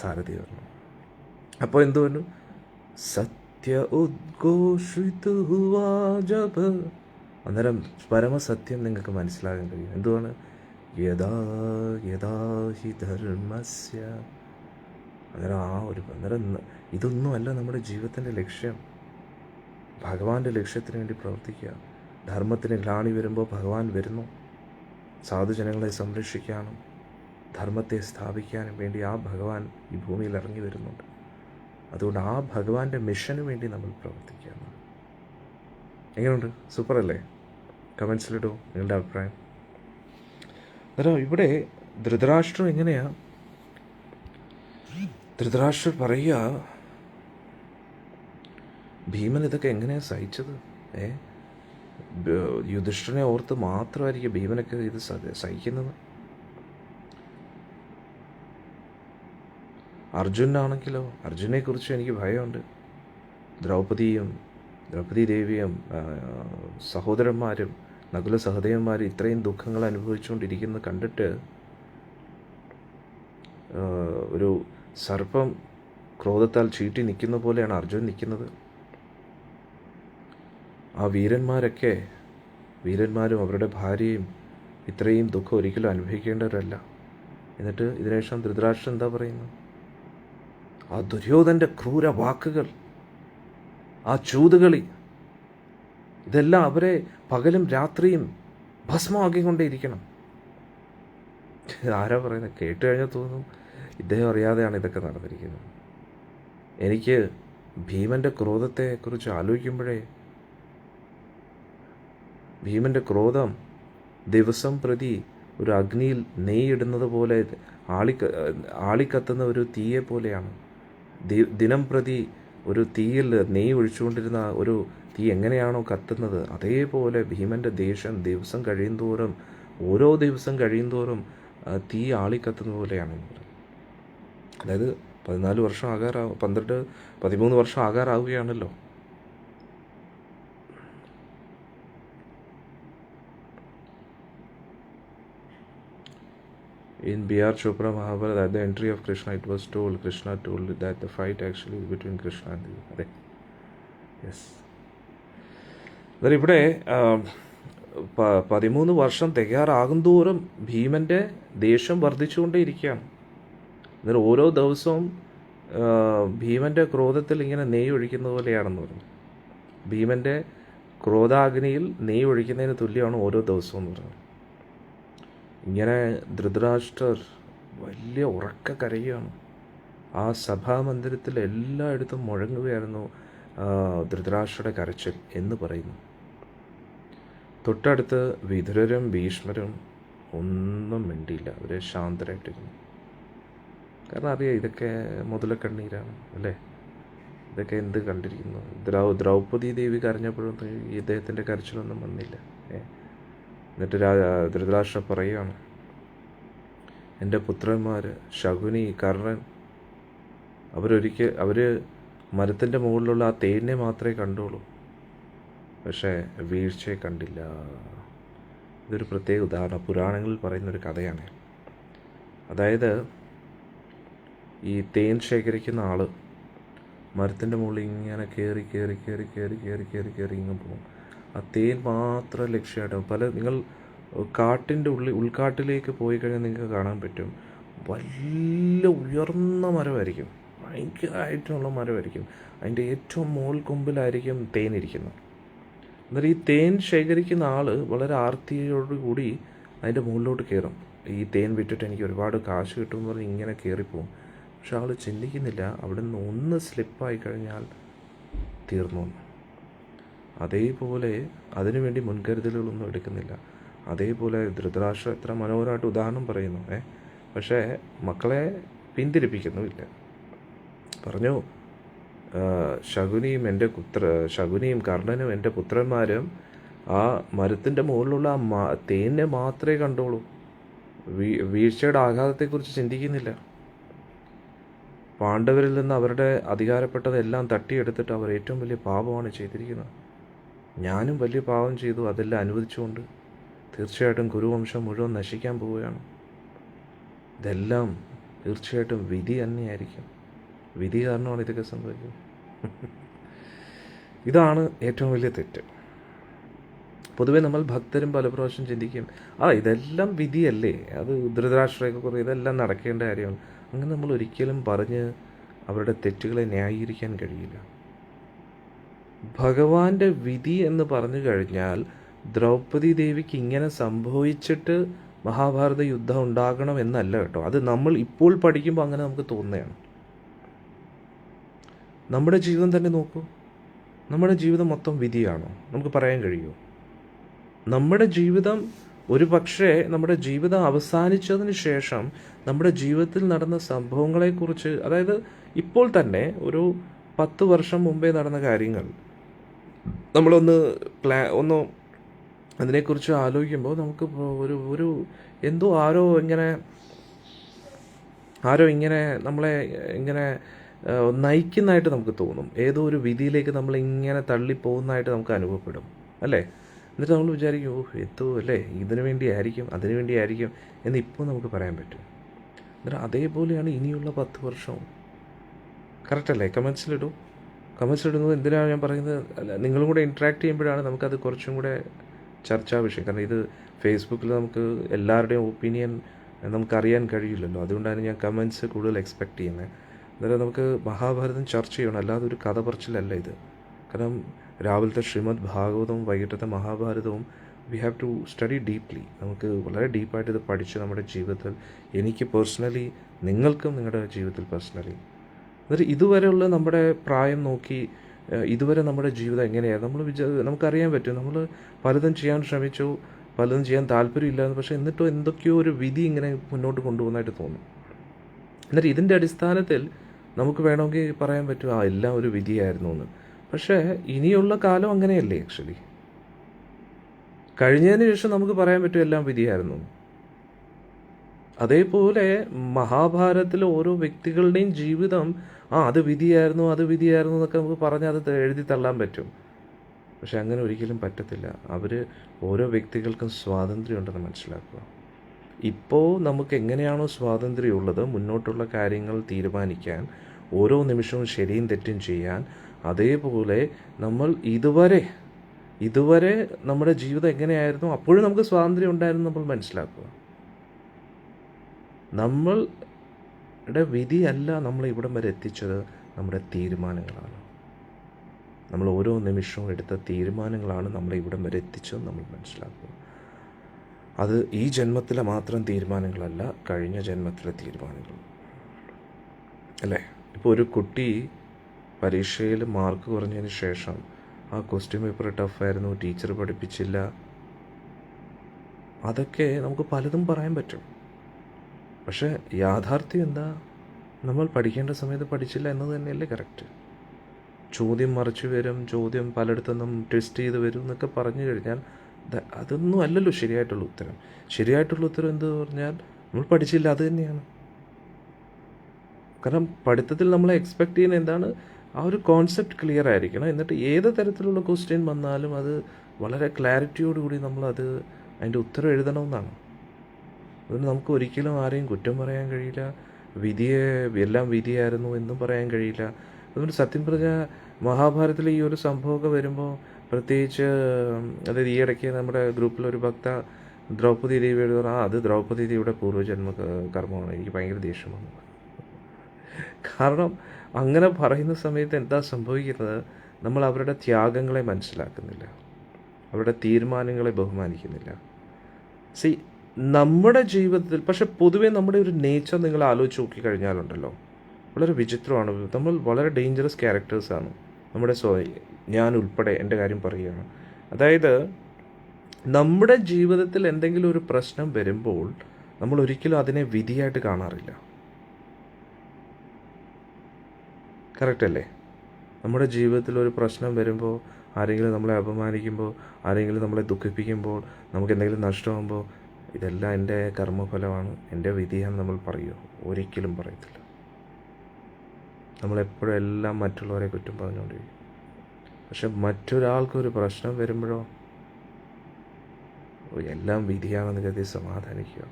സാരഥി വരണം. അപ്പോൾ എന്തു പറഞ്ഞു? സത്യ ഉദ്ഘോഷിത് ഹുവാ ജബ്. അന്നേരം പരമസത്യം നിങ്ങൾക്ക് മനസ്സിലാകാൻ കഴിയും. എന്തുവാണ്? യഥാ യഥാ ഹി ധർമ്മസ്യ. അന്നേരം ഇതൊന്നുമല്ല നമ്മുടെ ജീവിതത്തിൻ്റെ ലക്ഷ്യം. ഭഗവാന്റെ ലക്ഷ്യത്തിന് വേണ്ടി പ്രവർത്തിക്കുക. ധർമ്മത്തിന് ഗ്ലാണി വരുമ്പോൾ ഭഗവാൻ വരുന്നു. സാധുജനങ്ങളെ സംരക്ഷിക്കാനും ധർമ്മത്തെ സ്ഥാപിക്കാനും വേണ്ടി ആ ഭഗവാൻ ഈ ഭൂമിയിൽ ഇറങ്ങി വരുന്നുണ്ട്. അതുകൊണ്ട് ആ ഭഗവാന്റെ മിഷന് വേണ്ടി നമ്മൾ പ്രവർത്തിക്കുകയാണ്. എങ്ങനെയുണ്ട്? സൂപ്പർ അല്ലേ? കമൻസിലിടൂ നിങ്ങളുടെ അഭിപ്രായം. അന്നേരം ഇവിടെ ധൃതരാഷ്ട്രം എങ്ങനെയാ? ധൃതരാഷ്ട്രർ പറയുക, ഭീമൻ ഇതൊക്കെ എങ്ങനെയാണ് സഹിച്ചത്? യുധിഷ്ഠിരനെ ഓർത്ത് മാത്രമായിരിക്കും ഭീമനൊക്കെ ഇത് സഹിക്കുന്നത്. അർജുനാണെങ്കിലോ, അർജുനെക്കുറിച്ച് എനിക്ക് ഭയമുണ്ട്. ദ്രൗപദി ദേവിയും സഹോദരന്മാരും നകുല സഹദേവന്മാരും ഇത്രയും ദുഃഖങ്ങൾ അനുഭവിച്ചുകൊണ്ടിരിക്കുന്നത് കണ്ടിട്ട് ഒരു സർപ്പം ക്രോധത്താൽ ചീറ്റി നിൽക്കുന്ന പോലെയാണ് അർജുൻ നിൽക്കുന്നത്. ആ വീരന്മാരും അവരുടെ ഭാര്യയും ഇത്രയും ദുഃഖം ഒരിക്കലും അനുഭവിക്കേണ്ടവരല്ല. എന്നിട്ട് ഇതിനുശേഷം ധൃതരാഷ്ട്രൻ എന്താ പറയുന്നത്? ആ ദുര്യോധൻ്റെ ക്രൂര വാക്കുകൾ, ആ ചൂതുകളി, ഇതെല്ലാം അവരെ പകലും രാത്രിയും ഭസ്മമാക്കിക്കൊണ്ടേയിരിക്കണം. ആരാ പറയുന്നത്? കേട്ട് കഴിഞ്ഞാൽ തോന്നും ഇദ്ദേഹം അറിയാതെയാണ് ഇതൊക്കെ നടന്നിരിക്കുന്നത്. എനിക്ക് ഭീമൻ്റെ ക്രോധത്തെക്കുറിച്ച് ആലോചിക്കുമ്പോഴേ, ഭീമൻ്റെ ക്രോധം ദിവസം പ്രതി ഒരു അഗ്നിയിൽ നെയ്യിടുന്നത് പോലെ ആളിക്കത്തുന്ന ഒരു തീയെ പോലെയാണ്. ദിനം പ്രതി ഒരു തീയിൽ നെയ്യ് ഒഴിച്ചുകൊണ്ടിരുന്ന ഒരു തീ എങ്ങനെയാണോ കത്തുന്നത്, അതേപോലെ ഭീമൻ്റെ ദേഷ്യം ദിവസം കഴിയുന്തോറും, ഓരോ ദിവസം കഴിയുന്തോറും തീ ആളിക്കത്തുന്ന പോലെയാണ്. അതായത് 13 വർഷം ആകാറാവുകയാണല്ലോ. In B.R. Chopra Mahabharata, at the entry of Krishna, Krishna told that the fight actually is between Krishna and Devi. അതെ, യെസ്. അതായത് ഇവിടെ 13 വർഷം തികയാറാകും തോറും ഭീമൻ്റെ ദേഷ്യം വർദ്ധിച്ചുകൊണ്ടേയിരിക്കുകയാണ്. അന്നേരം ഓരോ ദിവസവും ഭീമൻ്റെ ക്രോധത്തിൽ ഇങ്ങനെ നെയ്യ് ഒഴിക്കുന്ന പോലെയാണെന്ന് പറഞ്ഞു. ഭീമൻ്റെ ക്രോധാഗ്നിയിൽ നെയ്യ് ഒഴിക്കുന്നതിന് തുല്യമാണ് ഓരോ ദിവസവും എന്ന് പറഞ്ഞു. ഇങ്ങനെ ധൃതരാഷ്ട്രർ വലിയ ഉറക്ക കരയുകയാണ്. ആ സഭാമന്ദിരത്തിൽ എല്ലായിടത്തും മുഴങ്ങുകയായിരുന്നു ധൃതരാഷ്ട്രയുടെ കരച്ചിൽ എന്ന് പറയുന്നു. തൊട്ടടുത്ത് വിതുരരും ഭീഷ്മരും ഒന്നും മിണ്ടിയില്ല. അവർ ശാന്തരായിട്ടിരുന്നു. കാരണം അറിയാം, ഇതൊക്കെ മുതലക്കണ്ണീരാണ് അല്ലേ, ഇതൊക്കെ എന്ത് കണ്ടിരിക്കുന്നു. ദ്രൗപദി ദേവി കരഞ്ഞപ്പോഴും ഇദ്ദേഹത്തിൻ്റെ കരച്ചിലൊന്നും വന്നില്ല. എന്നിട്ട് ധൃതരാഷ്ട്ര പറയുകയാണ്, എൻ്റെ പുത്രന്മാർ ശകുനി, കർണൻ, അവർ മരത്തിൻ്റെ മുകളിലുള്ള ആ തേനിനെ മാത്രമേ കണ്ടുള്ളൂ, പക്ഷേ വീഴ്ചയെ കണ്ടില്ല. ഇതൊരു പ്രത്യേക ഉദാഹരണം പുരാണങ്ങളിൽ പറയുന്നൊരു കഥയാണ്. അതായത് ഈ തേൻ ശേഖരിക്കുന്ന ആൾ മരത്തിൻ്റെ മുകളിൽ ഇങ്ങനെ കയറി ഇങ്ങ് പോകും. ആ തേൻ മാത്രം ലക്ഷ്യമായിട്ട് നിങ്ങൾ കാട്ടിൻ്റെ ഉൾക്കാട്ടിലേക്ക് പോയി കഴിഞ്ഞാൽ നിങ്ങൾക്ക് കാണാൻ പറ്റും, വലിയ ഉയർന്ന മരമായിരിക്കും, ഭയങ്കരമായിട്ടുള്ള മരമായിരിക്കും. അതിൻ്റെ ഏറ്റവും മുകൾ കൊമ്പിലായിരിക്കും തേൻ ഇരിക്കുന്നത്. എന്നാൽ ഈ തേൻ ശേഖരിക്കുന്ന ആൾ വളരെ ആർത്തിയോടുകൂടി അതിൻ്റെ മുകളിലോട്ട് കയറും. ഈ തേൻ വിറ്റിട്ട് എനിക്ക് ഒരുപാട് കാശ് കിട്ടുമെന്ന് പറഞ്ഞ് ഇങ്ങനെ കയറിപ്പോവും. പക്ഷെ ആൾ ചിന്തിക്കുന്നില്ല, അവിടെ നിന്ന് ഒന്ന് സ്ലിപ്പായി കഴിഞ്ഞാൽ തീർന്നു. അതേപോലെ അതിനുവേണ്ടി മുൻകരുതലുകളൊന്നും എടുക്കുന്നില്ല. അതേപോലെ ധൃതരാഷ്ട്രം എത്ര മനോഹരമായിട്ട് ഉദാഹരണം പറയുന്നു. പക്ഷേ മക്കളെ പിന്തിരിപ്പിക്കുന്നുമില്ല. പറഞ്ഞു, ശകുനിയും കർണനും എൻ്റെ പുത്രന്മാരും ആ മരത്തിൻ്റെ മുകളിലുള്ള തേനെ മാത്രമേ കണ്ടോളൂ, വീഴ്ചയുടെ ആഘാതത്തെക്കുറിച്ച് ചിന്തിക്കുന്നില്ല. പാണ്ഡവരിൽ നിന്ന് അവരുടെ അധികാരപ്പെട്ടതെല്ലാം തട്ടിയെടുത്തിട്ട് അവർ ഏറ്റവും വലിയ പാപമാണ് ചെയ്തിരിക്കുന്നത്. ഞാനും വലിയ പാപം ചെയ്തു, അതെല്ലാം അനുവദിച്ചുകൊണ്ട് തീർച്ചയായിട്ടും കുരുവംശം മുഴുവൻ നശിക്കാൻ പോവുകയാണ്. ഇതെല്ലാം തീർച്ചയായിട്ടും വിധി തന്നെയായിരിക്കും. വിധി കാരണമാണ് ഇതൊക്കെ സംഭവിക്കുന്നത്. ഇതാണ് ഏറ്റവും വലിയ തെറ്റ്. പൊതുവെ നമ്മൾ ഭക്തരും പല പ്രാവശ്യം ചിന്തിക്കും, ഇതെല്ലാം വിധിയല്ലേ, അത് ധൃതരാഷ്ട്രമൊക്കെ കുറേ ഇതെല്ലാം നടക്കേണ്ട കാര്യമാണ്. അങ്ങനെ നമ്മൾ ഒരിക്കലും പറഞ്ഞ് അവരുടെ തെറ്റുകളെ ന്യായീകരിക്കാൻ കഴിയില്ല. ഭഗവാന്റെ വിധി എന്ന് പറഞ്ഞു കഴിഞ്ഞാൽ ദ്രൗപദി ദേവിക്ക് ഇങ്ങനെ സംഭവിച്ചിട്ട് മഹാഭാരത യുദ്ധം ഉണ്ടാകണം എന്നല്ല കേട്ടോ. അത് നമ്മൾ ഇപ്പോൾ പഠിക്കുമ്പോൾ അങ്ങനെ നമുക്ക് തോന്നുകയാണ്. നമ്മുടെ ജീവിതം തന്നെ നോക്കൂ. നമ്മുടെ ജീവിതം മൊത്തം വിധിയാണോ? നമുക്ക് പറയാൻ കഴിയുമോ? നമ്മുടെ ജീവിതം ഒരു പക്ഷേ നമ്മുടെ ജീവിതം അവസാനിച്ചതിന് ശേഷം നമ്മുടെ ജീവിതത്തിൽ നടന്ന സംഭവങ്ങളെക്കുറിച്ച്, അതായത് ഇപ്പോൾ തന്നെ ഒരു 10 വർഷം മുമ്പേ നടന്ന കാര്യങ്ങൾ നമ്മളൊന്ന് അതിനെക്കുറിച്ച് ആലോചിക്കുമ്പോൾ നമുക്ക് ഒരു എന്തോ ആരോ ഇങ്ങനെ നമ്മളെ ഇങ്ങനെ നയിക്കുന്നതായിട്ട് നമുക്ക് തോന്നും. ഏതോ ഒരു വിധിയിലേക്ക് നമ്മൾ ഇങ്ങനെ തള്ളിപ്പോകുന്നതായിട്ട് നമുക്ക് അനുഭവപ്പെടും അല്ലേ? എന്നിട്ട് നമ്മൾ വിചാരിക്കും, എന്തോ അല്ലേ, ഇതിനു വേണ്ടിയായിരിക്കും അതിനു വേണ്ടിയായിരിക്കും എന്ന് ഇപ്പോൾ നമുക്ക് പറയാൻ പറ്റും. എന്നിട്ട് അതേപോലെയാണ് ഇനിയുള്ള 10 വർഷവും. കറക്റ്റല്ലേ? കമൻസിലിടുന്നത് എന്തിനാണ് ഞാൻ പറയുന്നത്? അല്ല, നിങ്ങളും കൂടെ ഇൻട്രാക്ട് ചെയ്യുമ്പോഴാണ് നമുക്കത് കുറച്ചും കൂടെ ചർച്ചാ വിഷയം. കാരണം ഇത് ഫേസ്ബുക്കിൽ നമുക്ക് എല്ലാവരുടെയും ഒപ്പീനിയൻ നമുക്കറിയാൻ കഴിയില്ലല്ലോ. അതുകൊണ്ടാണ് ഞാൻ കമൻസ് കൂടുതൽ എക്സ്പെക്റ്റ് ചെയ്യുന്നത്. അന്നേരം നമുക്ക് മഹാഭാരതം ചർച്ച ചെയ്യണം, അല്ലാതെ ഒരു കഥ പറച്ചിലല്ല ഇത്. കാരണം രാവിലത്തെ ശ്രീമദ് ഭാഗവതവും വൈകിട്ടത്തെ മഹാഭാരതവും we have to study deeply. നമുക്ക് വളരെ ഡീപ്പായിട്ട് ഇത് പഠിച്ച് നമ്മുടെ ജീവിതത്തിൽ, എനിക്ക് പേഴ്സണലി, നിങ്ങൾക്കും നിങ്ങളുടെ ജീവിതത്തിൽ പേഴ്സണലി എന്നിട്ട് ഇതുവരെയുള്ള നമ്മുടെ പ്രായം നോക്കി ഇതുവരെ നമ്മുടെ ജീവിതം എങ്ങനെയായിരുന്നു നമുക്കറിയാൻ പറ്റും. നമ്മൾ പലതും ചെയ്യാൻ ശ്രമിച്ചു, പലതും ചെയ്യാൻ താല്പര്യമില്ലായിരുന്നു, പക്ഷേ എന്നിട്ടും എന്തൊക്കെയോ ഒരു വിധി ഇങ്ങനെ മുന്നോട്ട് കൊണ്ടുപോകുന്നതായിട്ട് തോന്നും. എന്നിട്ട് ഇതിൻ്റെ അടിസ്ഥാനത്തിൽ നമുക്ക് വേണമെങ്കിൽ പറയാൻ പറ്റും എല്ലാം ഒരു വിധിയായിരുന്നു എന്ന്. പക്ഷേ ഇനിയുള്ള കാലം അങ്ങനെയല്ലേ ആക്ച്വലി? കഴിഞ്ഞതിന് ശേഷം നമുക്ക് പറയാൻ പറ്റും എല്ലാം വിധിയായിരുന്നു. അതേപോലെ മഹാഭാരതത്തിലെ ഓരോ വ്യക്തികളുടെയും ജീവിതം അത് വിധിയായിരുന്നു എന്നൊക്കെ നമുക്ക് പറഞ്ഞ് അത് എഴുതി തള്ളാൻ പറ്റും. പക്ഷെ അങ്ങനെ ഒരിക്കലും പറ്റത്തില്ല. ഓരോ വ്യക്തികൾക്കും സ്വാതന്ത്ര്യമുണ്ടെന്ന് മനസ്സിലാക്കുക. ഇപ്പോൾ നമുക്ക് എങ്ങനെയാണോ സ്വാതന്ത്ര്യമുള്ളത് മുന്നോട്ടുള്ള കാര്യങ്ങൾ തീരുമാനിക്കാൻ, ഓരോ നിമിഷവും ശരിയും തെറ്റും ചെയ്യാൻ, അതേപോലെ നമ്മൾ ഇതുവരെ നമ്മുടെ ജീവിതം എങ്ങനെയായിരുന്നു അപ്പോഴും നമുക്ക് സ്വാതന്ത്ര്യം ഉണ്ടായിരുന്നു നമ്മൾ മനസ്സിലാക്കുക. നമ്മളുടെ വിധിയല്ല നമ്മളെ ഇവിടം വരെ എത്തിച്ചത്, നമ്മുടെ തീരുമാനങ്ങളാണ്. നമ്മൾ ഓരോ നിമിഷവും എടുത്ത തീരുമാനങ്ങളാണ് നമ്മളെ ഇവിടം വരെ എത്തിച്ചതെന്ന് നമ്മൾ മനസ്സിലാക്കുക. അത് ഈ ജന്മത്തിലെ മാത്രം തീരുമാനങ്ങളല്ല, കഴിഞ്ഞ ജന്മത്തിലെ തീരുമാനങ്ങൾ അല്ലേ? ഇപ്പോൾ ഒരു കുട്ടി പരീക്ഷയിൽ മാർക്ക് കുറഞ്ഞതിന് ശേഷം ആ ക്വസ്റ്റ്യൻ പേപ്പർ ടഫായിരുന്നു, ടീച്ചർ പഠിപ്പിച്ചില്ല, അതൊക്കെ നമുക്ക് പലതും പറയാൻ പറ്റും. പക്ഷേ യാഥാർത്ഥ്യം എന്താ? നമ്മൾ പഠിക്കേണ്ട സമയത്ത് പഠിച്ചില്ല എന്നത് തന്നെയല്ലേ കറക്റ്റ്. ചോദ്യം മറിച്ച് വരും, ചോദ്യം പലയിടത്തുനിന്നും ട്വിസ്റ്റ് ചെയ്ത് വരും എന്നൊക്കെ പറഞ്ഞു കഴിഞ്ഞാൽ അതൊന്നും അല്ലല്ലോ ശരിയായിട്ടുള്ള ഉത്തരം. ശരിയായിട്ടുള്ള ഉത്തരം എന്ത് പറഞ്ഞാൽ നമ്മൾ പഠിച്ചില്ല, അത് തന്നെയാണ്. കാരണം പഠിത്തത്തിൽ നമ്മൾ എക്സ്പെക്റ്റ് ചെയ്യുന്ന എന്താണ്? ആ ഒരു കോൺസെപ്റ്റ് ക്ലിയർ ആയിരിക്കണം. എന്നിട്ട് ഏത് തരത്തിലുള്ള ക്വസ്റ്റ്യൻ വന്നാലും അത് വളരെ ക്ലാരിറ്റിയോടുകൂടി നമ്മളത് അതിൻ്റെ ഉത്തരം എഴുതണമെന്നാണ്. അതുകൊണ്ട് നമുക്ക് ഒരിക്കലും ആരെയും കുറ്റം പറയാൻ കഴിയില്ല, എല്ലാം വിധിയായിരുന്നു എന്നും പറയാൻ കഴിയില്ല. അതുകൊണ്ട് സത്യം പറഞ്ഞാൽ മഹാഭാരതത്തിലെ ഈ ഒരു സംഭവമൊക്കെ വരുമ്പോൾ, പ്രത്യേകിച്ച് അതായത് ഈ ഇടയ്ക്ക് നമ്മുടെ ഗ്രൂപ്പിലൊരു ഭക്ത ദ്രൗപദി ദേവിയോട് പറഞ്ഞു, അത് ദ്രൗപദി ദേവിയുടെ പൂർവ്വജന്മ കർമ്മമാണ്. എനിക്ക് ഭയങ്കര ദേഷ്യം വന്നു. കാരണം അങ്ങനെ പറയുന്ന സമയത്ത് എന്താ സംഭവിക്കുന്നത്? നമ്മൾ അവരുടെ ത്യാഗങ്ങളെ മനസ്സിലാക്കുന്നില്ല, അവരുടെ തീരുമാനങ്ങളെ ബഹുമാനിക്കുന്നില്ല. നമ്മുടെ ജീവിതത്തിൽ പക്ഷെ പൊതുവേ നമ്മുടെ ഒരു നേച്ചർ നിങ്ങൾ ആലോചിച്ച് നോക്കിക്കഴിഞ്ഞാലുണ്ടല്ലോ, വളരെ വിചിത്രമാണ്. നമ്മൾ വളരെ ഡേഞ്ചറസ് ക്യാരക്ടേഴ്സാണ്. ഞാൻ ഉൾപ്പെടെ എൻ്റെ കാര്യം പറയുകയാണ്. അതായത് നമ്മുടെ ജീവിതത്തിൽ എന്തെങ്കിലും ഒരു പ്രശ്നം വരുമ്പോൾ നമ്മൾ ഒരിക്കലും അതിനെ വിധിയായിട്ട് കാണാറില്ല. കറക്റ്റ് അല്ലേ? നമ്മുടെ ജീവിതത്തിൽ ഒരു പ്രശ്നം വരുമ്പോൾ, ആരെങ്കിലും നമ്മളെ അപമാനിക്കുമ്പോൾ, ആരെങ്കിലും നമ്മളെ ദുഃഖിപ്പിക്കുമ്പോൾ, നമുക്ക് എന്തെങ്കിലും നഷ്ടമാകുമ്പോൾ, ഇതെല്ലാം എൻ്റെ കർമ്മഫലമാണ്, എൻ്റെ വിധിയാണെന്ന് നമ്മൾ പറയുമോ? ഒരിക്കലും പറയത്തില്ല. നമ്മളെപ്പോഴും എല്ലാം മറ്റുള്ളവരെ കുറ്റം പറഞ്ഞുകൊണ്ടിരിക്കും. പക്ഷെ മറ്റൊരാൾക്കൊരു പ്രശ്നം വരുമ്പോഴോ എല്ലാം വിധിയാണെന്ന് കരുതി സമാധാനിക്കുക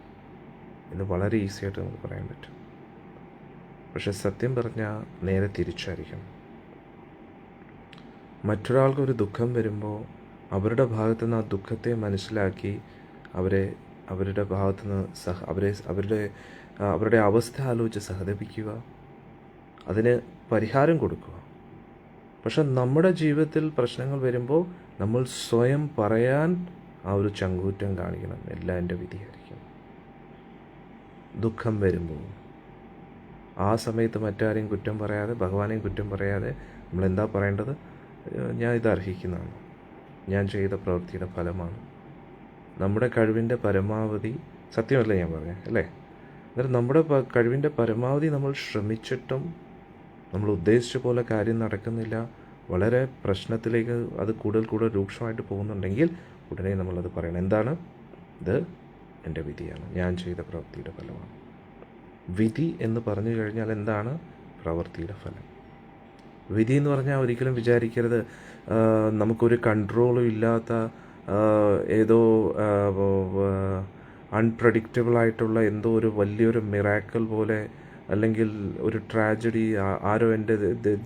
എന്ന് വളരെ ഈസിയായിട്ട് നമുക്ക് പറയാൻ പറ്റും. പക്ഷെ സത്യം പറഞ്ഞാൽ നേരെ തിരിച്ചായിരിക്കണം. മറ്റൊരാൾക്കൊരു ദുഃഖം വരുമ്പോൾ അവരുടെ ഭാഗത്തു നിന്ന് ആ ദുഃഖത്തെ മനസ്സിലാക്കി അവരുടെ ഭാഗത്തു നിന്ന് അവരുടെ അവസ്ഥ ആലോചിച്ച് സഹതപിക്കുക, അതിന് പരിഹാരം കൊടുക്കുക. പക്ഷെ നമ്മുടെ ജീവിതത്തിൽ പ്രശ്നങ്ങൾ വരുമ്പോൾ നമ്മൾ സ്വയം പറയാൻ ആ ഒരു ചങ്കൂറ്റം കാണിക്കണം, എല്ലാം എൻ്റെ വിധിയായിരിക്കും. ദുഃഖം വരുമ്പോൾ ആ സമയത്ത് മറ്റാരെയും കുറ്റം പറയാതെ, ഭഗവാനെയും കുറ്റം പറയാതെ നമ്മൾ എന്താ പറയേണ്ടത്? ഞാൻ ഇത് അർഹിക്കുന്നതാണ്, ഞാൻ ചെയ്ത പ്രവൃത്തിയുടെ ഫലമാണ്, നമ്മുടെ കഴിവിൻ്റെ പരമാവധി, സത്യമല്ലേ ഞാൻ പറയാം അല്ലേ? എന്നിട്ട് നമ്മുടെ കഴിവിൻ്റെ പരമാവധി നമ്മൾ ശ്രമിച്ചിട്ടും നമ്മൾ ഉദ്ദേശിച്ച പോലെ കാര്യം നടക്കുന്നില്ല, വളരെ പ്രശ്നത്തിലേക്ക് അത് കൂടുതൽ രൂക്ഷമായിട്ട് പോകുന്നുണ്ടെങ്കിൽ ഉടനെ നമ്മളത് പറയണം. എന്താണ് ഇത്? എൻ്റെ വിധിയാണ്, ഞാൻ ചെയ്ത പ്രവൃത്തിയുടെ ഫലമാണ്. വിധി എന്ന് പറഞ്ഞു കഴിഞ്ഞാൽ എന്താണ്? പ്രവൃത്തിയുടെ ഫലം. വിധി എന്ന് പറഞ്ഞാൽ ഒരിക്കലും വിചാരിക്കരുത് നമുക്കൊരു കൺട്രോളും ഇല്ലാത്ത ഏതോ അൺപ്രഡിക്റ്റബിൾ ആയിട്ടുള്ള എന്തോ ഒരു വലിയൊരു മിറാക്കിൾ പോലെ, അല്ലെങ്കിൽ ഒരു ട്രാജഡി, ആരോ എൻ്റെ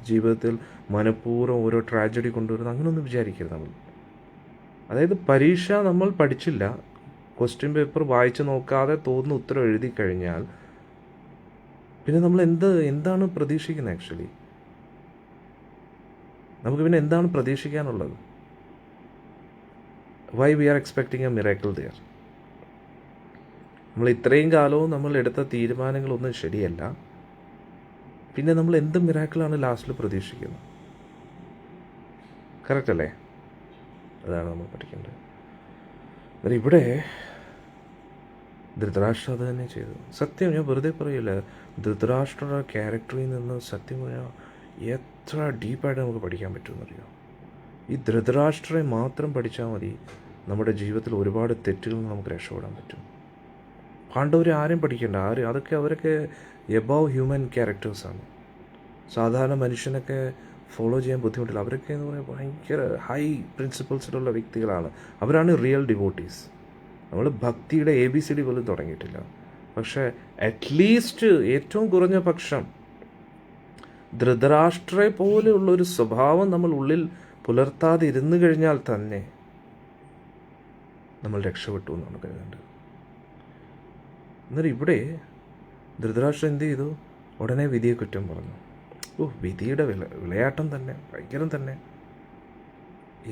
ജീവിതത്തിൽ മനഃപൂർവ്വം ഓരോ ട്രാജഡി കൊണ്ടുവരുന്നത്, അങ്ങനെയൊന്നും വിചാരിക്കരുത് നമ്മൾ. അതായത് പരീക്ഷ നമ്മൾ പഠിച്ചില്ല, ക്വസ്റ്റ്യൻ പേപ്പർ വായിച്ച് നോക്കാതെ തോന്നുന്ന ഉത്തരം എഴുതി കഴിഞ്ഞാൽ പിന്നെ നമ്മൾ എന്താണ് പ്രതീക്ഷിക്കുന്നത്? ആക്ച്വലി നമുക്ക് പിന്നെ എന്താണ് പ്രതീക്ഷിക്കാനുള്ളത്? Why we are expecting a miracle there? നമ്മൾ ഇത്രയും കാലവും നമ്മൾ എടുത്ത തീരുമാനങ്ങളൊന്നും ശരിയല്ല, പിന്നെ നമ്മൾ എന്ത് മിറാക്കിളാണ് ലാസ്റ്റിൽ പ്രതീക്ഷിക്കുന്നത്? കറക്റ്റ് അല്ലേ? അതാണ് നമ്മൾ പഠിക്കേണ്ടത്. എന്നാൽ ഇവിടെ ധൃതരാഷ്ട്ര അത് തന്നെ ചെയ്തു. സത്യം, ഞാൻ വെറുതെ പറയില്ല. ധൃതരാഷ്ട്രയുടെ ക്യാരക്ടറിൽ നിന്ന് സത്യം പറഞ്ഞാൽ എത്ര ഡീപ്പായിട്ട് നമുക്ക് പഠിക്കാൻ പറ്റുമെന്നറിയോ? ഈ ധൃതരാഷ്ട്രയെ മാത്രം പഠിച്ചാൽ മതി, നമ്മുടെ ജീവിതത്തിൽ ഒരുപാട് തെറ്റുകൾ നമുക്ക് രക്ഷപ്പെടാൻ പറ്റും. പാണ്ഡവർ ആരും പഠിക്കേണ്ട, അവരൊക്കെ എബവ് ഹ്യൂമൻ ക്യാരക്ടേഴ്സാണ്. സാധാരണ മനുഷ്യനൊക്കെ ഫോളോ ചെയ്യാൻ ബുദ്ധിമുട്ടില്ല. അവരൊക്കെ എന്ന് പറയുമ്പോൾ ഭയങ്കര ഹൈ പ്രിൻസിപ്പിൾസിലുള്ള വ്യക്തികളാണ്. അവരാണ് റിയൽ ഡിവോട്ടീസ്. നമ്മൾ ഭക്തിയുടെ ABCD പോലും തുടങ്ങിയിട്ടില്ല. പക്ഷേ അറ്റ്ലീസ്റ്റ് ഏറ്റവും കുറഞ്ഞ പക്ഷം ധൃതരാഷ്ട്രയെ പോലെയുള്ളൊരു സ്വഭാവം നമ്മൾ ഉള്ളിൽ പുലർത്താതെ ഇരുന്നു കഴിഞ്ഞാൽ തന്നെ നമ്മൾ രക്ഷപ്പെട്ടു എന്നാണ് കരുതേണ്ടത്. എന്നാൽ ഇവിടെ ധൃതരാഷ്ട്രം എന്ത് ചെയ്തു? ഉടനെ വിധിയെ കുറ്റം പറഞ്ഞു. വിധിയുടെ വിളയാട്ടം തന്നെ, ഭയങ്കരം തന്നെ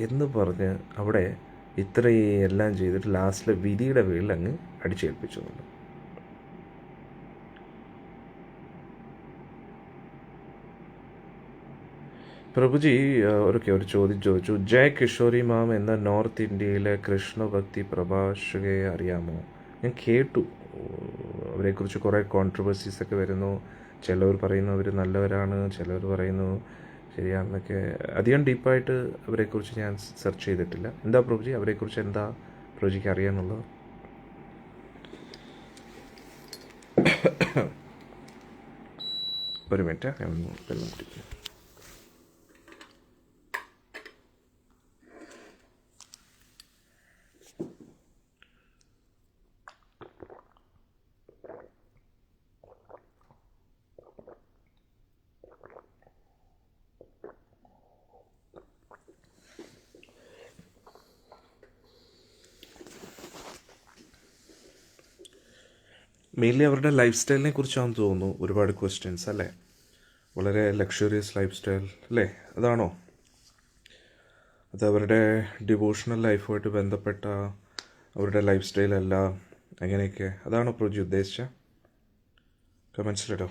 എന്ന് പറഞ്ഞ് അവിടെ ഇത്രയും എല്ലാം ചെയ്തിട്ട് ലാസ്റ്റിലെ വിധിയുടെ വീട്ടിൽ അങ്ങ് അടിച്ചേൽപ്പിച്ചു എന്നുള്ളത്. പ്രഭുജി ഒരു ചോദ്യം ചോദിച്ചു. ജയ് കിഷോരി മാം എന്ന നോർത്ത് ഇന്ത്യയിലെ കൃഷ്ണഭക്തി പ്രഭാഷകയെ അറിയാമോ? ഞാൻ കേട്ടു. അവരെക്കുറിച്ച് കുറേ കോൺട്രവേഴ്സീസ് ഒക്കെ വരുന്നു. ചിലവർ പറയുന്നു അവർ നല്ലവരാണ്, ചിലവർ പറയുന്നു ശരിയാണെന്നൊക്കെ. അധികം ഡീപ്പായിട്ട് അവരെക്കുറിച്ച് ഞാൻ സെർച്ച് ചെയ്തിട്ടില്ല. എന്താ പ്രഭുജി, അവരെക്കുറിച്ച് എന്താ പ്രഭുജിക്ക് അറിയാമെന്നുള്ളത്? ഒരു മിനിറ്റ്, ഞാൻ വെള്ളം കുടിക്കും. മെയിൻലി അവരുടെ ലൈഫ് സ്റ്റൈലിനെ കുറിച്ചാണെന്ന് തോന്നുന്നു ഒരുപാട് ക്വസ്റ്റ്യൻസ് അല്ലേ? വളരെ ലക്ഷറിയസ് ലൈഫ് സ്റ്റൈൽ അല്ലേ? അതാണോ? അത് അവരുടെ ഡിവോഷണൽ ലൈഫുമായിട്ട് ബന്ധപ്പെട്ട അവരുടെ ലൈഫ് സ്റ്റൈലല്ല, അങ്ങനെയൊക്കെ. അതാണോ പ്രജി ഉദ്ദേശിച്ച? കമൻസിലിടോ.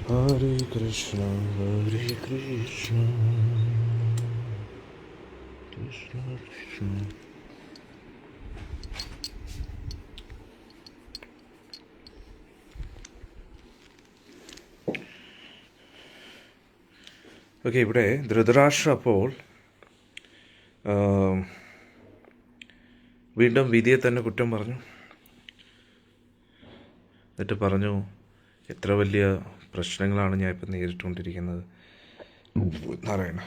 ഹരേ കൃഷ്ണ ഹരേ കൃഷ്ണ കൃഷ്ണ കൃഷ്ണ. ഓക്കെ, ഇവിടെ ധൃതരാഷ്ട്ര അപ്പോൾ വീണ്ടും വിധിയെ തന്നെ കുറ്റം പറഞ്ഞു. എന്നിട്ട് പറഞ്ഞു, എത്ര വലിയ പ്രശ്നങ്ങളാണ് ഞാൻ ഇപ്പം നേരിട്ടുകൊണ്ടിരിക്കുന്നത്. നാരായണ,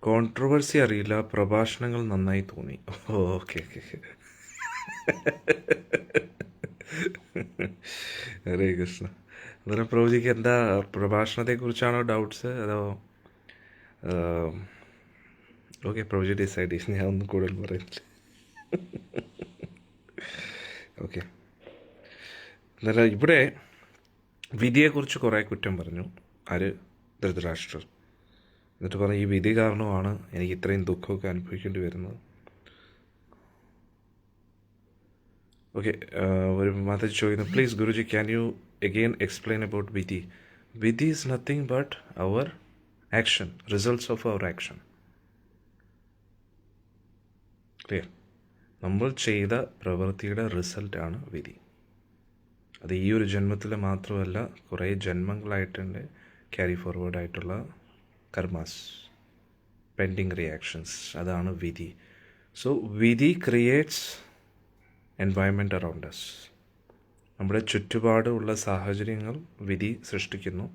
കോൺട്രവേഴ്സി അറിയില്ല, പ്രഭാഷണങ്ങൾ നന്നായി തോന്നി. Okay okay. ഹരേ കൃഷ്ണ. അന്നേരം പ്രഭുജിക്ക് എന്താ, പ്രഭാഷണത്തെക്കുറിച്ചാണോ ഡൗട്ട്സ് അതോ? ഓക്കെ, പ്രഭുജി ഡിസൈഡ് ചെയ്യും, ഞാൻ ഒന്നും കൂടുതൽ പറയുന്നില്ല. ഓക്കെ, അന്നേരം ഇവിടെ വിധിയെക്കുറിച്ച് കുറേ കുറ്റം പറഞ്ഞു. ആര്? ധൃതരാഷ്ട്രർ. എന്നിട്ട് പറഞ്ഞു, ഈ വിധി കാരണമാണ് എനിക്ക് ഇത്രയും ദുഃഖമൊക്കെ അനുഭവിക്കേണ്ടി വരുന്നത്. ഓക്കെ, ഒരു മാതാജി ചോദിക്കുന്നു, please Guruji, can you again explain about വിധി? വിധി is nothing but our action, results of our action. Clear? നമ്മൾ ചെയ്ത പ്രവൃത്തിയുടെ റിസൾട്ടാണ് വിധി. അത് ഈ ഒരു ജന്മത്തിൽ മാത്രമല്ല, കുറേ ജന്മങ്ങളായിട്ടുണ്ട് ക്യാരി ഫോർവേഡ് ആയിട്ടുള്ള കർമാസ്, പെൻഡിങ് റിയാക്ഷൻസ്. അതാണ് വിധി. സോ വിധി ക്രിയേറ്റ്സ് എൻവയൺമെൻറ്റ് അറൗണ്ട് അസ്. നമ്മുടെ ചുറ്റുപാടുള്ള സാഹചര്യങ്ങൾ വിധി സൃഷ്ടിക്കുന്നു.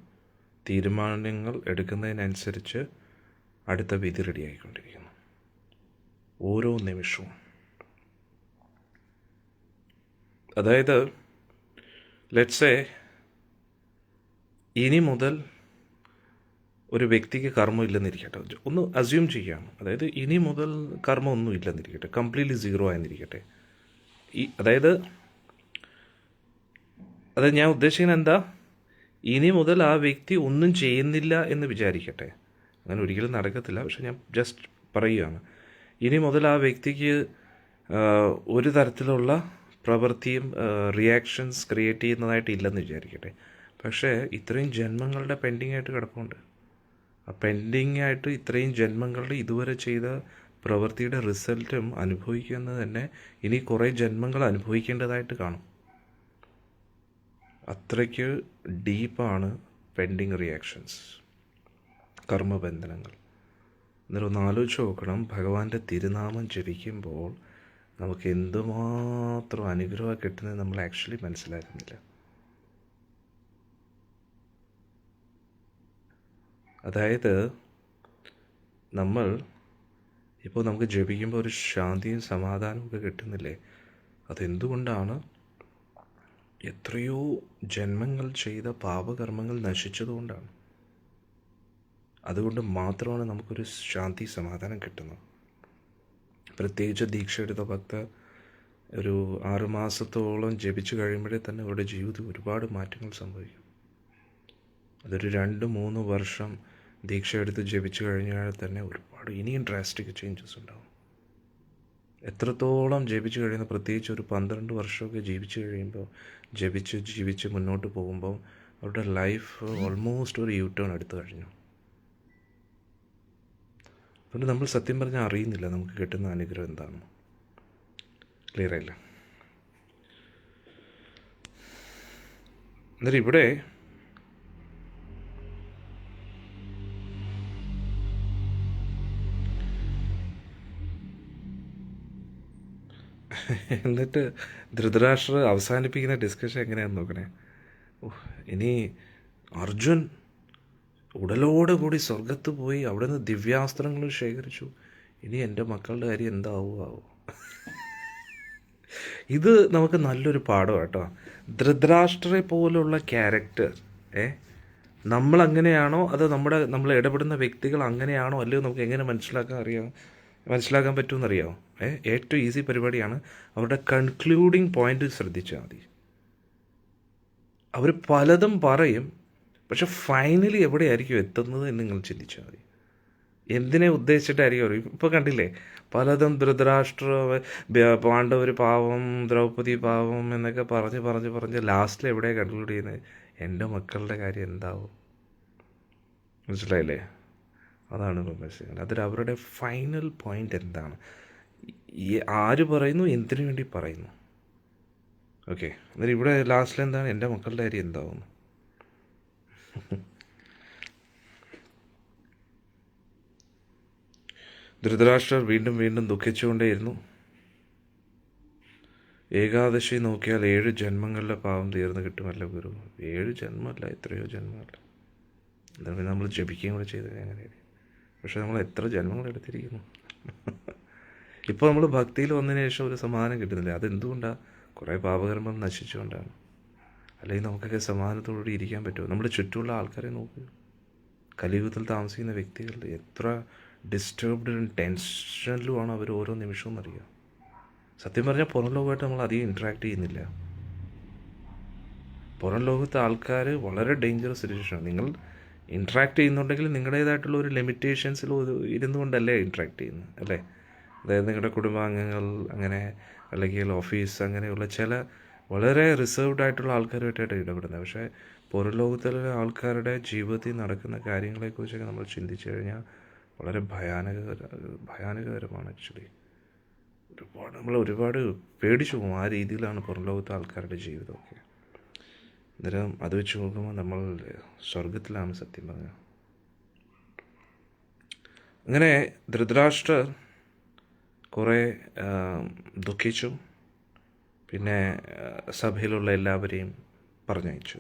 തീരുമാനങ്ങൾ എടുക്കുന്നതിനനുസരിച്ച് അടുത്ത വിധി റെഡിയായിക്കൊണ്ടിരിക്കുന്നു ഓരോ നിമിഷവും. അതായത് ലെറ്റ്സ് സേ ഇനി മുതൽ ഒരു വ്യക്തിക്ക് കർമ്മം ഇല്ലെന്നിരിക്കട്ടെ, ഒന്ന് അസ്യൂം ചെയ്യാം. അതായത് ഇനി മുതൽ കർമ്മം ഒന്നും ഇല്ലെന്നിരിക്കട്ടെ, കംപ്ലീറ്റ്ലി സീറോ ആയെന്നിരിക്കട്ടെ. അതായത് ഞാൻ ഉദ്ദേശിക്കുന്നത് എന്താ, ഇനി മുതൽ ആ വ്യക്തി ഒന്നും ചെയ്യുന്നില്ല എന്ന് വിചാരിക്കട്ടെ. അങ്ങനെ ഒരിക്കലും നടക്കത്തില്ല, പക്ഷെ ഞാൻ ജസ്റ്റ് പറയുകയാണ്. ഇനി മുതൽ ആ വ്യക്തിക്ക് ഒരു തരത്തിലുള്ള പ്രവൃത്തിയും റിയാക്ഷൻസ് ക്രിയേറ്റ് ചെയ്യുന്നതായിട്ട് ഇല്ലെന്ന് വിചാരിക്കട്ടെ. പക്ഷേ ഇത്രയും ജന്മങ്ങളുടെ പെൻഡിങ് ആയിട്ട് കിടപ്പുണ്ട്. ആ പെൻഡിങ് ആയിട്ട് ഇത്രയും ജന്മങ്ങളുടെ ഇതുവരെ ചെയ്ത പ്രവൃത്തിയുടെ റിസൾട്ടും അനുഭവിക്കുന്നത് തന്നെ ഇനി കുറേ ജന്മങ്ങൾ അനുഭവിക്കേണ്ടതായിട്ട് കാണും. അത്രയ്ക്ക് ഡീപ്പാണ് പെൻഡിങ് റിയാക്ഷൻസ്, കർമ്മബന്ധനങ്ങൾ. എന്നിട്ട് ഒന്ന് ആലോചിച്ച് നോക്കണം, ഭഗവാന്റെ തിരുനാമം ജപിക്കുമ്പോൾ നമുക്ക് എന്തുമാത്രം അനുഗ്രഹം കിട്ടുന്നത് നമ്മൾ ആക്ച്വലി മനസ്സിലാക്കുന്നില്ല. അതായത് നമ്മൾ ഇപ്പോൾ നമുക്ക് ജപിക്കുമ്പോൾ ഒരു ശാന്തിയും സമാധാനവും ഒക്കെ കിട്ടുന്നില്ലേ, അതെന്തുകൊണ്ടാണ്? എത്രയോ ജന്മങ്ങൾ ചെയ്ത പാപകർമ്മങ്ങൾ നശിച്ചതുകൊണ്ടാണ്. അതുകൊണ്ട് മാത്രമാണ് നമുക്കൊരു ശാന്തി സമാധാനം കിട്ടുന്നത്. പ്രത്യേകിച്ച് ദീക്ഷ എടുത്ത ഭക്തർ ഒരു 6 മാസത്തോളം ജപിച്ചു കഴിയുമ്പോഴേ തന്നെ അവരുടെ ജീവിതത്തിൽ ഒരുപാട് മാറ്റങ്ങൾ സംഭവിക്കും. അതൊരു 2-3 വർഷം ദീക്ഷ എടുത്ത് ജപിച്ചു കഴിഞ്ഞാൽ തന്നെ ഒരുപാട് ഇനിയും ഡ്രാസ്റ്റിക് ചേഞ്ചസ് ഉണ്ടാവും. എത്രത്തോളം ജപിച്ചു കഴിയുന്ന, പ്രത്യേകിച്ച് ഒരു 12 വർഷമൊക്കെ ജീവിച്ച് മുന്നോട്ട് പോകുമ്പോൾ അവരുടെ ലൈഫ് ഓൾമോസ്റ്റ് ഒരു യൂ ടേൺ എടുത്തു കഴിഞ്ഞു. അതുകൊണ്ട് നമ്മൾ സത്യം പറഞ്ഞാൽ അറിയുന്നില്ല നമുക്ക് കിട്ടുന്ന അനുഗ്രഹം എന്താണെന്ന്. ക്ലിയർ ആയില്ല? എന്നിട്ട് ഇവിടെ എന്നിട്ട് ധൃതരാഷ്ട്ര അവസാനിപ്പിക്കുന്ന ഡിസ്കഷൻ എങ്ങനെയാണെന്ന് നോക്കണേ. ഇനി അർജുൻ ഉടലോടെ കൂടി സ്വർഗത്ത് പോയി അവിടെ നിന്ന് ദിവ്യാസ്ത്രങ്ങളും ശേഖരിച്ചു. ഇനി എൻ്റെ മക്കളുടെ കാര്യം എന്താവുമോ. ഇത് നമുക്ക് നല്ലൊരു പാഠം കേട്ടോ. ധൃതരാഷ്ട്രയെ പോലുള്ള ക്യാരക്ടർ നമ്മളങ്ങനെയാണോ അതോ നമ്മൾ ഇടപെടുന്ന വ്യക്തികൾ അങ്ങനെയാണോ അല്ലയോ നമുക്ക് എങ്ങനെ മനസ്സിലാക്കാൻ പറ്റുമെന്നറിയാമോ? ഏറ്റവും ഈസി പരിപാടിയാണ്. അവരുടെ കൺക്ലൂഡിങ് പോയിന്റ് ശ്രദ്ധിച്ചാൽ മതി. അവർ പലതും പറയും, പക്ഷെ ഫൈനലി എവിടെയായിരിക്കും എത്തുന്നത് എന്ന് നിങ്ങൾ ചിന്തിച്ചാൽ മതി. എന്തിനെ ഉദ്ദേശിച്ചിട്ടായിരിക്കും അവർ ഇപ്പോൾ കണ്ടില്ലേ, പലതും ധൃതരാഷ്ട്ര പാണ്ഡവർ പാവം, ദ്രൗപദി പാവം എന്നൊക്കെ പറഞ്ഞ് ലാസ്റ്റിൽ എവിടെയാണ് കൺക്ലൂഡ് ചെയ്യുന്നത്? എൻ്റെ മക്കളുടെ കാര്യം എന്താവും. മനസ്സിലായില്ലേ? അതാണ് മനസ്സിലാക്കുന്നത്. അതിൽ അവരുടെ ഫൈനൽ പോയിന്റ് എന്താണ്, ആര് പറയുന്നു, എന്തിനു വേണ്ടി പറയുന്നു. ഓക്കെ, എന്നിട്ട് ഇവിടെ ലാസ്റ്റിൽ എന്താണ്, എൻ്റെ മക്കളുടെ കാര്യം എന്താവുന്നു. ധൃതരാഷ്ട്രർ വീണ്ടും വീണ്ടും ദുഃഖിച്ചുകൊണ്ടേയിരുന്നു. ഏകാദശി നോക്കിയാൽ 7 ജന്മങ്ങളിലെ പാവം തീർന്നു കിട്ടുമല്ലോ ഗുരു. 7 ജന്മമല്ല, എത്രയോ ജന്മമല്ല. എന്താണ് നമ്മൾ ജപിക്കുകയും കൂടെ ചെയ്തത് അങ്ങനെയാണ്. പക്ഷെ നമ്മൾ എത്ര ജന്മങ്ങൾ എടുത്തിരിക്കുന്നു. ഇപ്പോൾ നമ്മൾ ഭക്തിയിൽ വന്നതിന് ശേഷം ഒരു സമാധാനം കിട്ടുന്നില്ല. അതെന്തുകൊണ്ടാണ്? കുറേ പാപകർമ്മം നശിച്ചുകൊണ്ടാണ്. അല്ലെങ്കിൽ നമുക്കൊക്കെ സമാധാനത്തോടുകൂടി ഇരിക്കാൻ പറ്റുമോ? നമ്മുടെ ചുറ്റുമുള്ള ആൾക്കാരെ നോക്കുക. കലിയുഗത്തിൽ താമസിക്കുന്ന വ്യക്തികൾ എത്ര ഡിസ്റ്റർബ്ഡും ടെൻഷനിലുമാണ് അവർ ഓരോ നിമിഷവും എന്നറിയുക. സത്യം പറഞ്ഞാൽ പുറം ലോകമായിട്ട് നമ്മൾ അധികം ഇൻട്രാക്ട് ചെയ്യുന്നില്ല. പുറം ലോകത്തെ ആൾക്കാർ വളരെ ഡേഞ്ചറസ് സിറ്റുവേഷനാണ്. നിങ്ങൾ ഇൻട്രാക്ട് ചെയ്യുന്നുണ്ടെങ്കിൽ നിങ്ങളുടേതായിട്ടുള്ള ഒരു ലിമിറ്റേഷൻസിൽ ഇരുന്നുകൊണ്ടല്ലേ ഇൻട്രാക്ട് ചെയ്യുന്നത്, അല്ലേ? അതായത് നിങ്ങളുടെ കുടുംബാംഗങ്ങൾ അങ്ങനെ, അല്ലെങ്കിൽ ഓഫീസ്, അങ്ങനെയുള്ള ചില വളരെ റിസർവ്ഡ് ആയിട്ടുള്ള ആൾക്കാരുമായിട്ടാണ് ഇടപെടുന്നത്. പക്ഷേ പുറം ലോകത്തിലെ ആൾക്കാരുടെ ജീവിതത്തിൽ നടക്കുന്ന കാര്യങ്ങളെക്കുറിച്ചൊക്കെ നമ്മൾ ചിന്തിച്ചു കഴിഞ്ഞാൽ വളരെ ഭയാനകരമാണ് ആക്ച്വലി. നമ്മൾ ഒരുപാട് പേടിച്ചു പോകും. ആ രീതിയിലാണ് പുറം ലോകത്തെ ആൾക്കാരുടെ ജീവിതമൊക്കെ. അന്നേരം അത് വെച്ച് നോക്കുമ്പോൾ നമ്മൾ സ്വർഗത്തിലാണ് സത്യം പറഞ്ഞത്. അങ്ങനെ ധൃതരാഷ്ട്രർ കുറേ ദുഃഖിച്ചു. പിന്നെ സഭയിലുള്ള എല്ലാവരെയും പറഞ്ഞയച്ചു.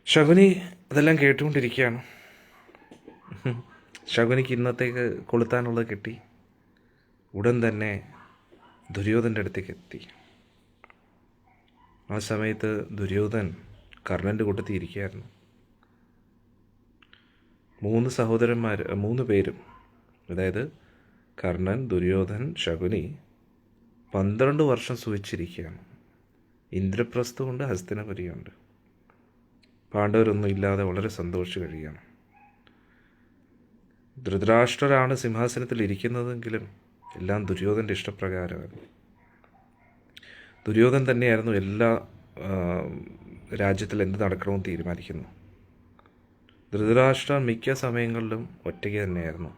ശകുനി അതെല്ലാം കേട്ടുകൊണ്ടിരിക്കുകയാണ്. ശകുനിക്ക് ഇന്നത്തേക്ക് കൊളുത്താനുള്ളത് കിട്ടി. ഉടൻ തന്നെ ദുര്യോധൻ്റെ അടുത്തേക്ക് എത്തി. ആ സമയത്ത് ദുര്യോധൻ കർണൻ്റെ കൂട്ടത്തിൽ ഇരിക്കുകയായിരുന്നു. മൂന്ന് പേരും, അതായത് കർണൻ, ദുര്യോധൻ, ശകുനി 12 വർഷം സുഖിച്ചിരിക്കുകയാണ്. ഇന്ദ്രപ്രസ്ഥമുണ്ട്, ഹസ്തിനപുരിയുണ്ട്. പാണ്ഡവരൊന്നും ഇല്ലാതെ വളരെ സന്തോഷിച്ച് കഴിയുകയാണ്. ധൃതരാഷ്ട്രരാണ് സിംഹാസനത്തിൽ ഇരിക്കുന്നതെങ്കിലും എല്ലാം ദുര്യോധൻ്റെ ഇഷ്ടപ്രകാരമാണ്. ദുര്യോധൻ തന്നെയായിരുന്നു എല്ലാ രാജ്യത്തിൽ എന്ത് നടക്കണമെന്ന് തീരുമാനിക്കുന്നു. ധൃതരാഷ്ട്രൻ മിക്ക സമയങ്ങളിലും ഒറ്റയ്ക്ക് തന്നെയായിരുന്നു.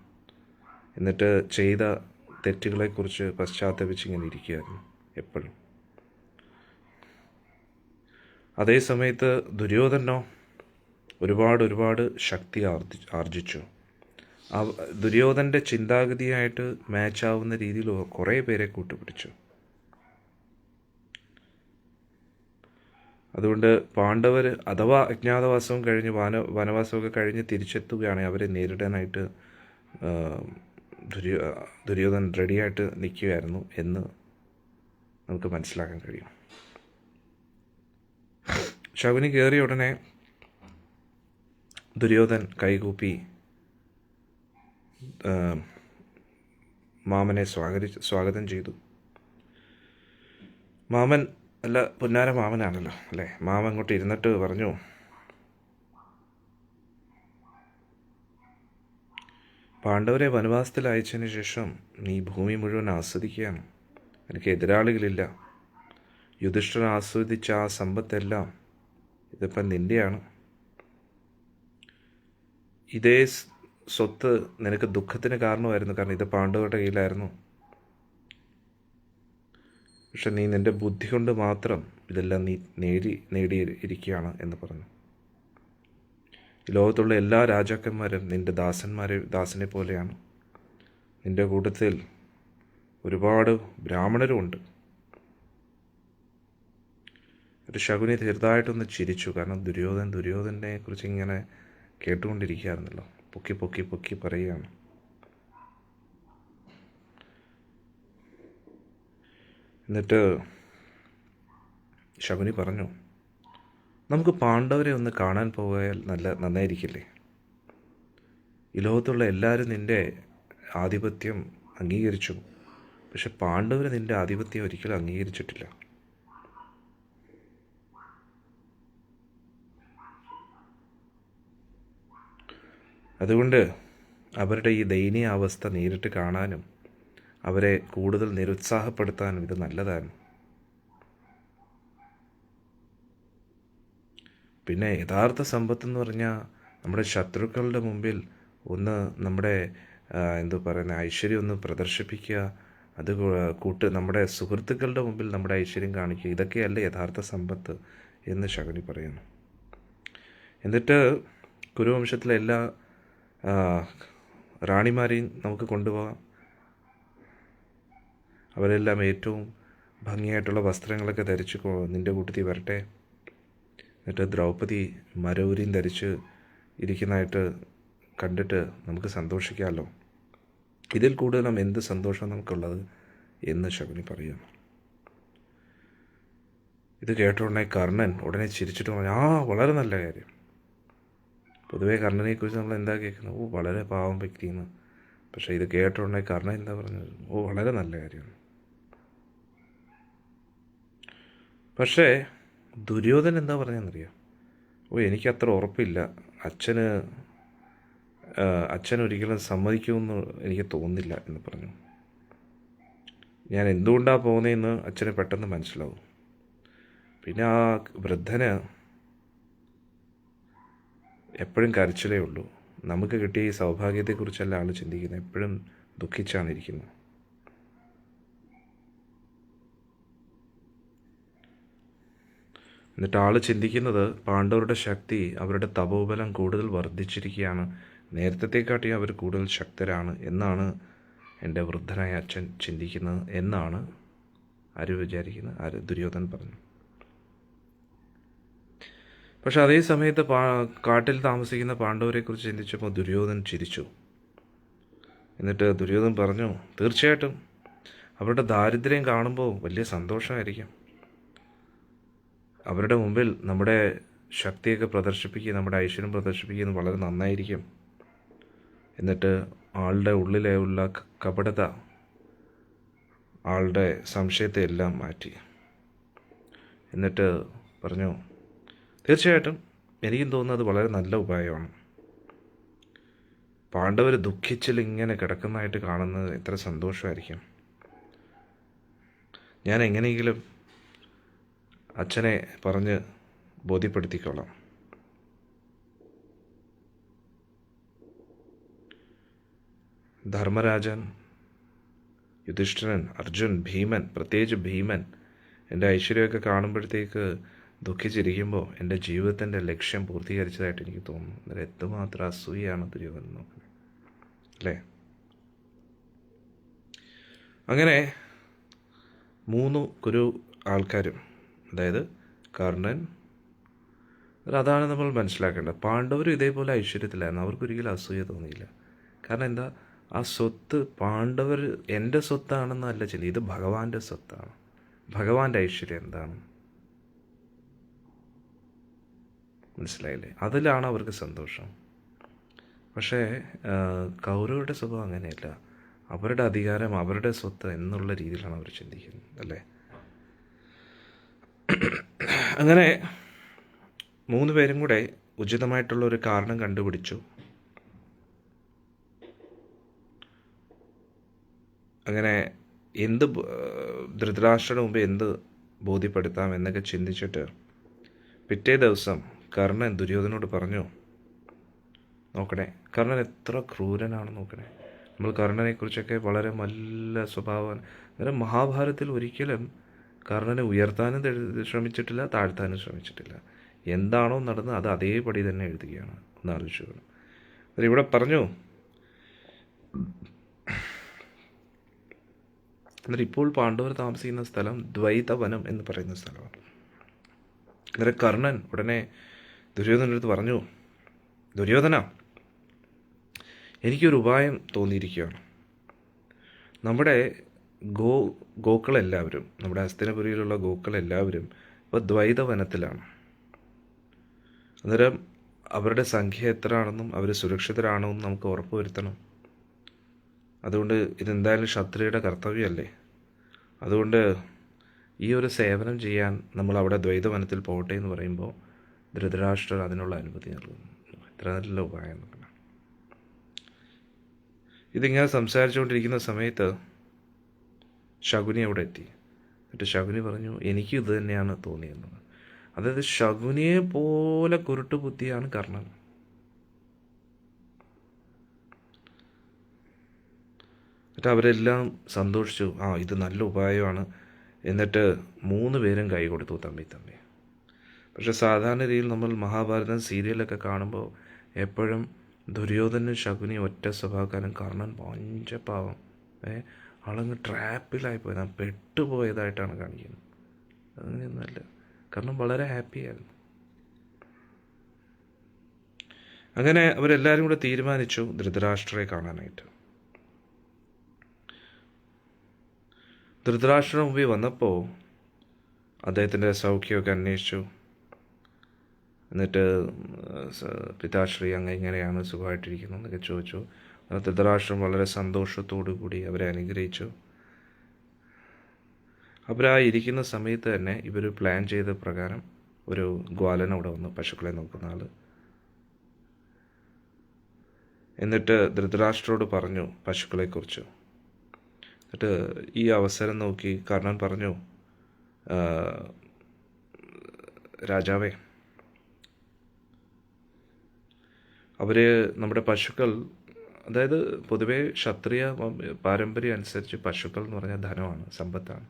എന്നിട്ട് ചെയ്ത തെറ്റുകളെക്കുറിച്ച് പശ്ചാത്തപിച്ചിങ്ങനെ ഇരിക്കുകയായിരുന്നു എപ്പോഴും. അതേ സമയത്ത് ദുര്യോധനോ ഒരുപാട് ശക്തി ആർജിച്ചു. ദുര്യോധൻ്റെ ചിന്താഗതിയായിട്ട് മാച്ചാവുന്ന രീതിയിൽ കുറേ പേരെ കൂട്ടുപിടിച്ചു. അതുകൊണ്ട് പാണ്ഡവർ അഥവാ അജ്ഞാതവാസവും കഴിഞ്ഞ് വനവാസമൊക്കെ കഴിഞ്ഞ് തിരിച്ചെത്തുകയാണെങ്കിൽ അവരെ നേരിടാനായിട്ട് ദുര്യോധൻ റെഡിയായിട്ട് നിൽക്കുകയായിരുന്നു എന്ന് നമുക്ക് മനസ്സിലാക്കാൻ കഴിയും. ശകുനി കയറിയ ഉടനെ ദുര്യോധൻ കൈകൂപ്പി മാമനെ സ്വാഗതം ചെയ്തു. മാമൻ അല്ല, പൊന്നാര മാമനാണല്ലോ അല്ലേ. മാമൻ അങ്ങോട്ട് ഇരുന്നിട്ട് പറഞ്ഞു, പാണ്ഡവരെ വനവാസത്തിൽ അയച്ചതിന് ശേഷം നീ ഭൂമി മുഴുവൻ ആസ്വദിക്കുകയാണ്. എനിക്ക് എതിരാളികളില്ല. യുധിഷ്ഠിരൻ ആസ്വദിച്ച ആ സമ്പത്തെല്ലാം ഇതിപ്പം നിൻ്റെയാണ്. ഇതേ സ്വത്ത് നിനക്ക് ദുഃഖത്തിന് കാരണമായിരുന്നു, കാരണം ഇത് പാണ്ഡവരുടെ കയ്യിലായിരുന്നു. പക്ഷെ നീ നിൻ്റെ ബുദ്ധി കൊണ്ട് മാത്രം ഇതെല്ലാം നീ നേടിയിരിക്കുകയാണ് എന്ന് പറഞ്ഞു. ഈ ലോകത്തുള്ള എല്ലാ രാജാക്കന്മാരും നിൻ്റെ ദാസനെ പോലെയാണ്. നിൻ്റെ കൂട്ടത്തിൽ ഒരുപാട് ബ്രാഹ്മണരുമുണ്ട്. ഒരു ശകുനി ചെറുതായിട്ടൊന്ന് ചിരിച്ചു. കാരണം ദുര്യോധനെ കുറിച്ച് ഇങ്ങനെ കേട്ടുകൊണ്ടിരിക്കുകയായിരുന്നല്ലോ. പൊക്കി പറയുകയാണ്. എന്നിട്ട് ശകുനി പറഞ്ഞു, നമുക്ക് പാണ്ഡവരെ ഒന്ന് കാണാൻ പോയാൽ നന്നായിരിക്കില്ലേ? ഈ ലോകത്തുള്ള എല്ലാവരും നിൻ്റെ ആധിപത്യം അംഗീകരിച്ചു, പക്ഷെ പാണ്ഡവർ നിൻ്റെ ആധിപത്യം ഒരിക്കലും അംഗീകരിച്ചിട്ടില്ല. അതുകൊണ്ട് അവരുടെ ഈ ദയനീയ അവസ്ഥ നേരിട്ട് കാണാനും അവരെ കൂടുതൽ നിരുത്സാഹപ്പെടുത്താനും ഇത് നല്ലതാണ്. പിന്നെ യഥാർത്ഥ സമ്പത്തെന്ന് പറഞ്ഞാൽ നമ്മുടെ ശത്രുക്കളുടെ മുമ്പിൽ ഒന്ന് നമ്മുടെ ഐശ്വര്യം ഒന്ന് പ്രദർശിപ്പിക്കുക, അത് നമ്മുടെ സുഹൃത്തുക്കളുടെ മുമ്പിൽ നമ്മുടെ ഐശ്വര്യം കാണിക്കുക, ഇതൊക്കെയല്ല യഥാർത്ഥ സമ്പത്ത് എന്ന് ശകുനി പറയുന്നു. എന്നിട്ട് കുരുവംശത്തിലെ എല്ലാ റാണിമാരെയും നമുക്ക് കൊണ്ടുപോകാം. അവരെല്ലാം ഏറ്റവും ഭംഗിയായിട്ടുള്ള വസ്ത്രങ്ങളൊക്കെ ധരിച്ച് നിൻ്റെ കൂട്ടത്തിൽ വരട്ടെ. എന്നിട്ട് ദ്രൗപദി മരൗരിയും ധരിച്ച് ഇരിക്കുന്നതായിട്ട് കണ്ടിട്ട് നമുക്ക് സന്തോഷിക്കാമല്ലോ. ഇതിൽ കൂടുതലും എന്ത് സന്തോഷം നമുക്കുള്ളത് എന്ന് ശകുനി പറയുന്നു. ഇത് കേട്ട ഉടനെ കർണൻ ഉടനെ ചിരിച്ചിട്ട് പറഞ്ഞു, വളരെ നല്ല കാര്യം. പൊതുവേ കർണനെക്കുറിച്ച് നമ്മൾ എന്താ കേൾക്കുന്നത്? വളരെ പാവം വ്യക്തിയെന്ന്. പക്ഷേ ഇത് കേട്ട ഉടനെ കർണൻ എന്താ പറഞ്ഞത്? വളരെ നല്ല കാര്യമാണ്. പക്ഷേ ദുര്യോധൻ എന്താ പറഞ്ഞതെന്നറിയാം? എനിക്കത്ര ഉറപ്പില്ല, അച്ഛൻ ഒരിക്കലും സമ്മതിക്കുമെന്ന് എനിക്ക് തോന്നുന്നില്ല എന്ന് പറഞ്ഞു. ഞാൻ എന്തുകൊണ്ടാണ് പോകുന്നതെന്ന് അച്ഛന് പെട്ടെന്ന് മനസ്സിലാവും. പിന്നെ ആ വൃദ്ധന് എപ്പോഴും കരച്ചിലേ ഉള്ളൂ. നമുക്ക് കിട്ടിയ ഈ സൗഭാഗ്യത്തെക്കുറിച്ചല്ല ആൾ ചിന്തിക്കുന്നത്, എപ്പോഴും ദുഃഖിച്ചാണ് ഇരിക്കുന്നത്. എന്നിട്ട് ആൾ ചിന്തിക്കുന്നത് പാണ്ഡവരുടെ ശക്തി, അവരുടെ തപോബലം കൂടുതൽ വർദ്ധിച്ചിരിക്കുകയാണ്, നേരത്തെക്കാട്ടി അവർ കൂടുതൽ ശക്തരാണ് എന്നാണ് എൻ്റെ വൃദ്ധനായ അച്ഛൻ ചിന്തിക്കുന്നത് എന്നാണ് ദുര്യോധൻ പറഞ്ഞു. പക്ഷെ അതേ സമയത്ത് കാട്ടിൽ താമസിക്കുന്ന പാണ്ഡവരെക്കുറിച്ച് ചിന്തിച്ചപ്പോൾ ദുര്യോധൻ ചിരിച്ചു. എന്നിട്ട് ദുര്യോധൻ പറഞ്ഞു, തീർച്ചയായിട്ടും അവരുടെ ദാരിദ്ര്യം കാണുമ്പോൾ വലിയ സന്തോഷമായിരിക്കും. അവരുടെ മുമ്പിൽ നമ്മുടെ ശക്തിയൊക്കെ പ്രദർശിപ്പിക്കുക, നമ്മുടെ ഐശ്വര്യം പ്രദർശിപ്പിക്കുന്നത് വളരെ നന്നായിരിക്കും. എന്നിട്ട് ആളുടെ ഉള്ളിലുള്ള കപടത, ആളുടെ സംശയത്തെ എല്ലാം മാറ്റി. എന്നിട്ട് പറഞ്ഞു, തീർച്ചയായിട്ടും എനിക്കും തോന്നുന്നത് വളരെ നല്ല ഉപായമാണ്. പാണ്ഡവർ ദുഃഖിച്ചിൽ ഇങ്ങനെ കിടക്കുന്നതായിട്ട് കാണുന്നത് എത്ര സന്തോഷമായിരിക്കും. ഞാൻ എങ്ങനെയെങ്കിലും അച്ഛനെ പറഞ്ഞ് ബോധ്യപ്പെടുത്തിക്കോളാം. ധർമ്മരാജൻ, യുധിഷ്ഠിരൻ, അർജുൻ, ഭീമൻ, പ്രത്യേകിച്ച് ഭീമൻ എൻ്റെ ഐശ്വര്യമൊക്കെ കാണുമ്പോഴത്തേക്ക് ദുഃഖിച്ചിരിക്കുമ്പോൾ എൻ്റെ ജീവിതത്തിൻ്റെ ലക്ഷ്യം പൂർത്തീകരിച്ചതായിട്ട് എനിക്ക് തോന്നുന്നു. അന്നേരം എത്രമാത്രം അസൂയാണ് ദുര്യോധനൻ നോക്കുന്നത് അല്ലേ? അങ്ങനെ 3 കുരു ആൾക്കാരും, അതായത് കർണൻ, അതാണ് നമ്മൾ മനസ്സിലാക്കേണ്ടത്. പാണ്ഡവരും ഇതേപോലെ ഐശ്വര്യത്തിലായിരുന്നു. അവർക്കൊരിക്കലും അസൂയ തോന്നിയില്ല. കാരണം എന്താ, ആ സ്വത്ത് പാണ്ഡവർ എൻ്റെ സ്വത്താണെന്നല്ല ചിന്തി, ഇത് ഭഗവാന്റെ സ്വത്താണ്. ഭഗവാന്റെ ഐശ്വര്യം എന്താണ് മനസ്സിലായില്ലേ? അതിലാണ് അവർക്ക് സന്തോഷം. പക്ഷേ കൗരവരുടെ സ്വഭാവം അങ്ങനെയല്ല. അവരുടെ അധികാരം, അവരുടെ സ്വത്ത് എന്നുള്ള രീതിയിലാണ് അവർ ചിന്തിക്കുന്നത് അല്ലേ? അങ്ങനെ 3 പേരും കൂടെ ഉചിതമായിട്ടുള്ള ഒരു കാരണം കണ്ടുപിടിച്ചു. അങ്ങനെ ധൃതരാഷ്ട്രന് മുമ്പ് എന്ത് ബോധ്യപ്പെടുത്താം എന്നൊക്കെ ചിന്തിച്ചിട്ട് പിറ്റേ ദിവസം കർണൻ ദുര്യോധനോട് പറഞ്ഞു, നോക്കണേ കർണൻ എത്ര ക്രൂരനാണ് നോക്കണേ. നമ്മൾ കർണനെക്കുറിച്ചൊക്കെ വളരെ നല്ല സ്വഭാവം, അന്നേരം മഹാഭാരതത്തിൽ ഒരിക്കലും കർണനെ ഉയർത്താനും ശ്രമിച്ചിട്ടില്ല, താഴ്ത്താനും ശ്രമിച്ചിട്ടില്ല. എന്താണോ നടന്നത് അത് അതേപടി തന്നെ എഴുതുകയാണ്. ഒന്ന് ആലോചിച്ചു. ഇവിടെ പറഞ്ഞു, എന്നിട്ട് ഇപ്പോൾ പാണ്ഡവർ താമസിക്കുന്ന സ്ഥലം ദ്വൈതവനം എന്ന് പറയുന്ന സ്ഥലമാണ്. അന്നേരം കർണൻ ഉടനെ ദുര്യോധനൻ്റെ അടുത്ത് പറഞ്ഞു, ദുര്യോധന, എനിക്കൊരു ഉപായം തോന്നിയിരിക്കുകയാണ്. നമ്മുടെ ഗോക്കളെല്ലാവരും, നമ്മുടെ ഹസ്തിനപുരിയിലുള്ള ഗോക്കളെല്ലാവരും ഇപ്പോൾ ദ്വൈതവനത്തിലാണ്. അന്നേരം അവരുടെ സംഖ്യ എത്ര ആണെന്നും അവർ സുരക്ഷിതരാണോ എന്നും നമുക്ക് ഉറപ്പ് വരുത്തണം. അതുകൊണ്ട് ഇതെന്തായാലും ക്ഷത്രിയയുടെ കർത്തവ്യമല്ലേ. അതുകൊണ്ട് ഈ ഒരു സേവനം ചെയ്യാൻ നമ്മൾ അവിടെ ദ്വൈതവനത്തിൽ പോകട്ടെ എന്ന് പറയുമ്പോൾ ധൃതരാഷ്ട്രർ അതിനുള്ള അനുമതി നൽകുന്നു. ഇത്ര നല്ല ഉപായം നോക്കണം. ഇതിങ്ങനെ സംസാരിച്ചുകൊണ്ടിരിക്കുന്ന സമയത്ത് ശകുനി അവിടെ എത്തി. എന്നിട്ട് ശകുനി പറഞ്ഞു, എനിക്കും ഇത് തന്നെയാണ് തോന്നിയെന്നത്. അതായത് ശകുനിയെ പോലെ കുരുട്ട് ബുദ്ധിയാണ് കർണൻ. എന്നിട്ട് അവരെല്ലാം സന്തോഷിച്ചു, ഇത് നല്ല ഉപായമാണ്. എന്നിട്ട് 3 പേരും കൈ കൊടുത്തു തമ്മി. പക്ഷെ സാധാരണ രീതിയിൽ നമ്മൾ മഹാഭാരതം സീരിയലൊക്കെ കാണുമ്പോൾ എപ്പോഴും ദുര്യോധനും ശകുനി ഒറ്റ സ്വഭാവക്കാരൻ, കർണൻ പഞ്ചപാവം, ആളങ്ങ് ട്രാപ്പിലായിപ്പോയത്, പെട്ടുപോയതായിട്ടാണ് കാണിക്കുന്നത്. അങ്ങനെയൊന്നുമല്ല, കർണൻ വളരെ ഹാപ്പിയായിരുന്നു. അങ്ങനെ അവരെല്ലാവരും കൂടെ തീരുമാനിച്ചു ധൃതരാഷ്ട്രരെ കാണാനായിട്ട്. ധൃതരാഷ്ട്രന് മുമ്പിൽ വന്നപ്പോൾ അദ്ദേഹത്തിൻ്റെ സൗഖ്യമൊക്കെ അന്വേഷിച്ചു. എന്നിട്ട് പിതാശ്രീ ഇങ്ങനെയാണ്, സുഖമായിട്ടിരിക്കുന്നു എന്നൊക്കെ ചോദിച്ചു. ധൃതരാഷ്ട്രം വളരെ സന്തോഷത്തോടു കൂടി അവരെ അനുഗ്രഹിച്ചു. അവരായിരിക്കുന്ന സമയത്ത് തന്നെ ഇവർ പ്ലാൻ ചെയ്ത പ്രകാരം ഒരു ഗ്വാലൻ അവിടെ വന്നു, പശുക്കളെ നോക്കുന്ന ആൾ. എന്നിട്ട് ധൃതരാഷ്ട്രോട് പറഞ്ഞു പശുക്കളെക്കുറിച്ച്. എന്നിട്ട് ഈ അവസരം നോക്കി കർണൻ പറഞ്ഞു, രാജാവേ, നമ്മുടെ പശുക്കൾ, അതായത് പൊതുവേ ക്ഷത്രിയ പാരമ്പര്യം അനുസരിച്ച് പശുക്കൾ എന്ന് പറഞ്ഞാൽ ധനമാണ്, സമ്പത്താണ്.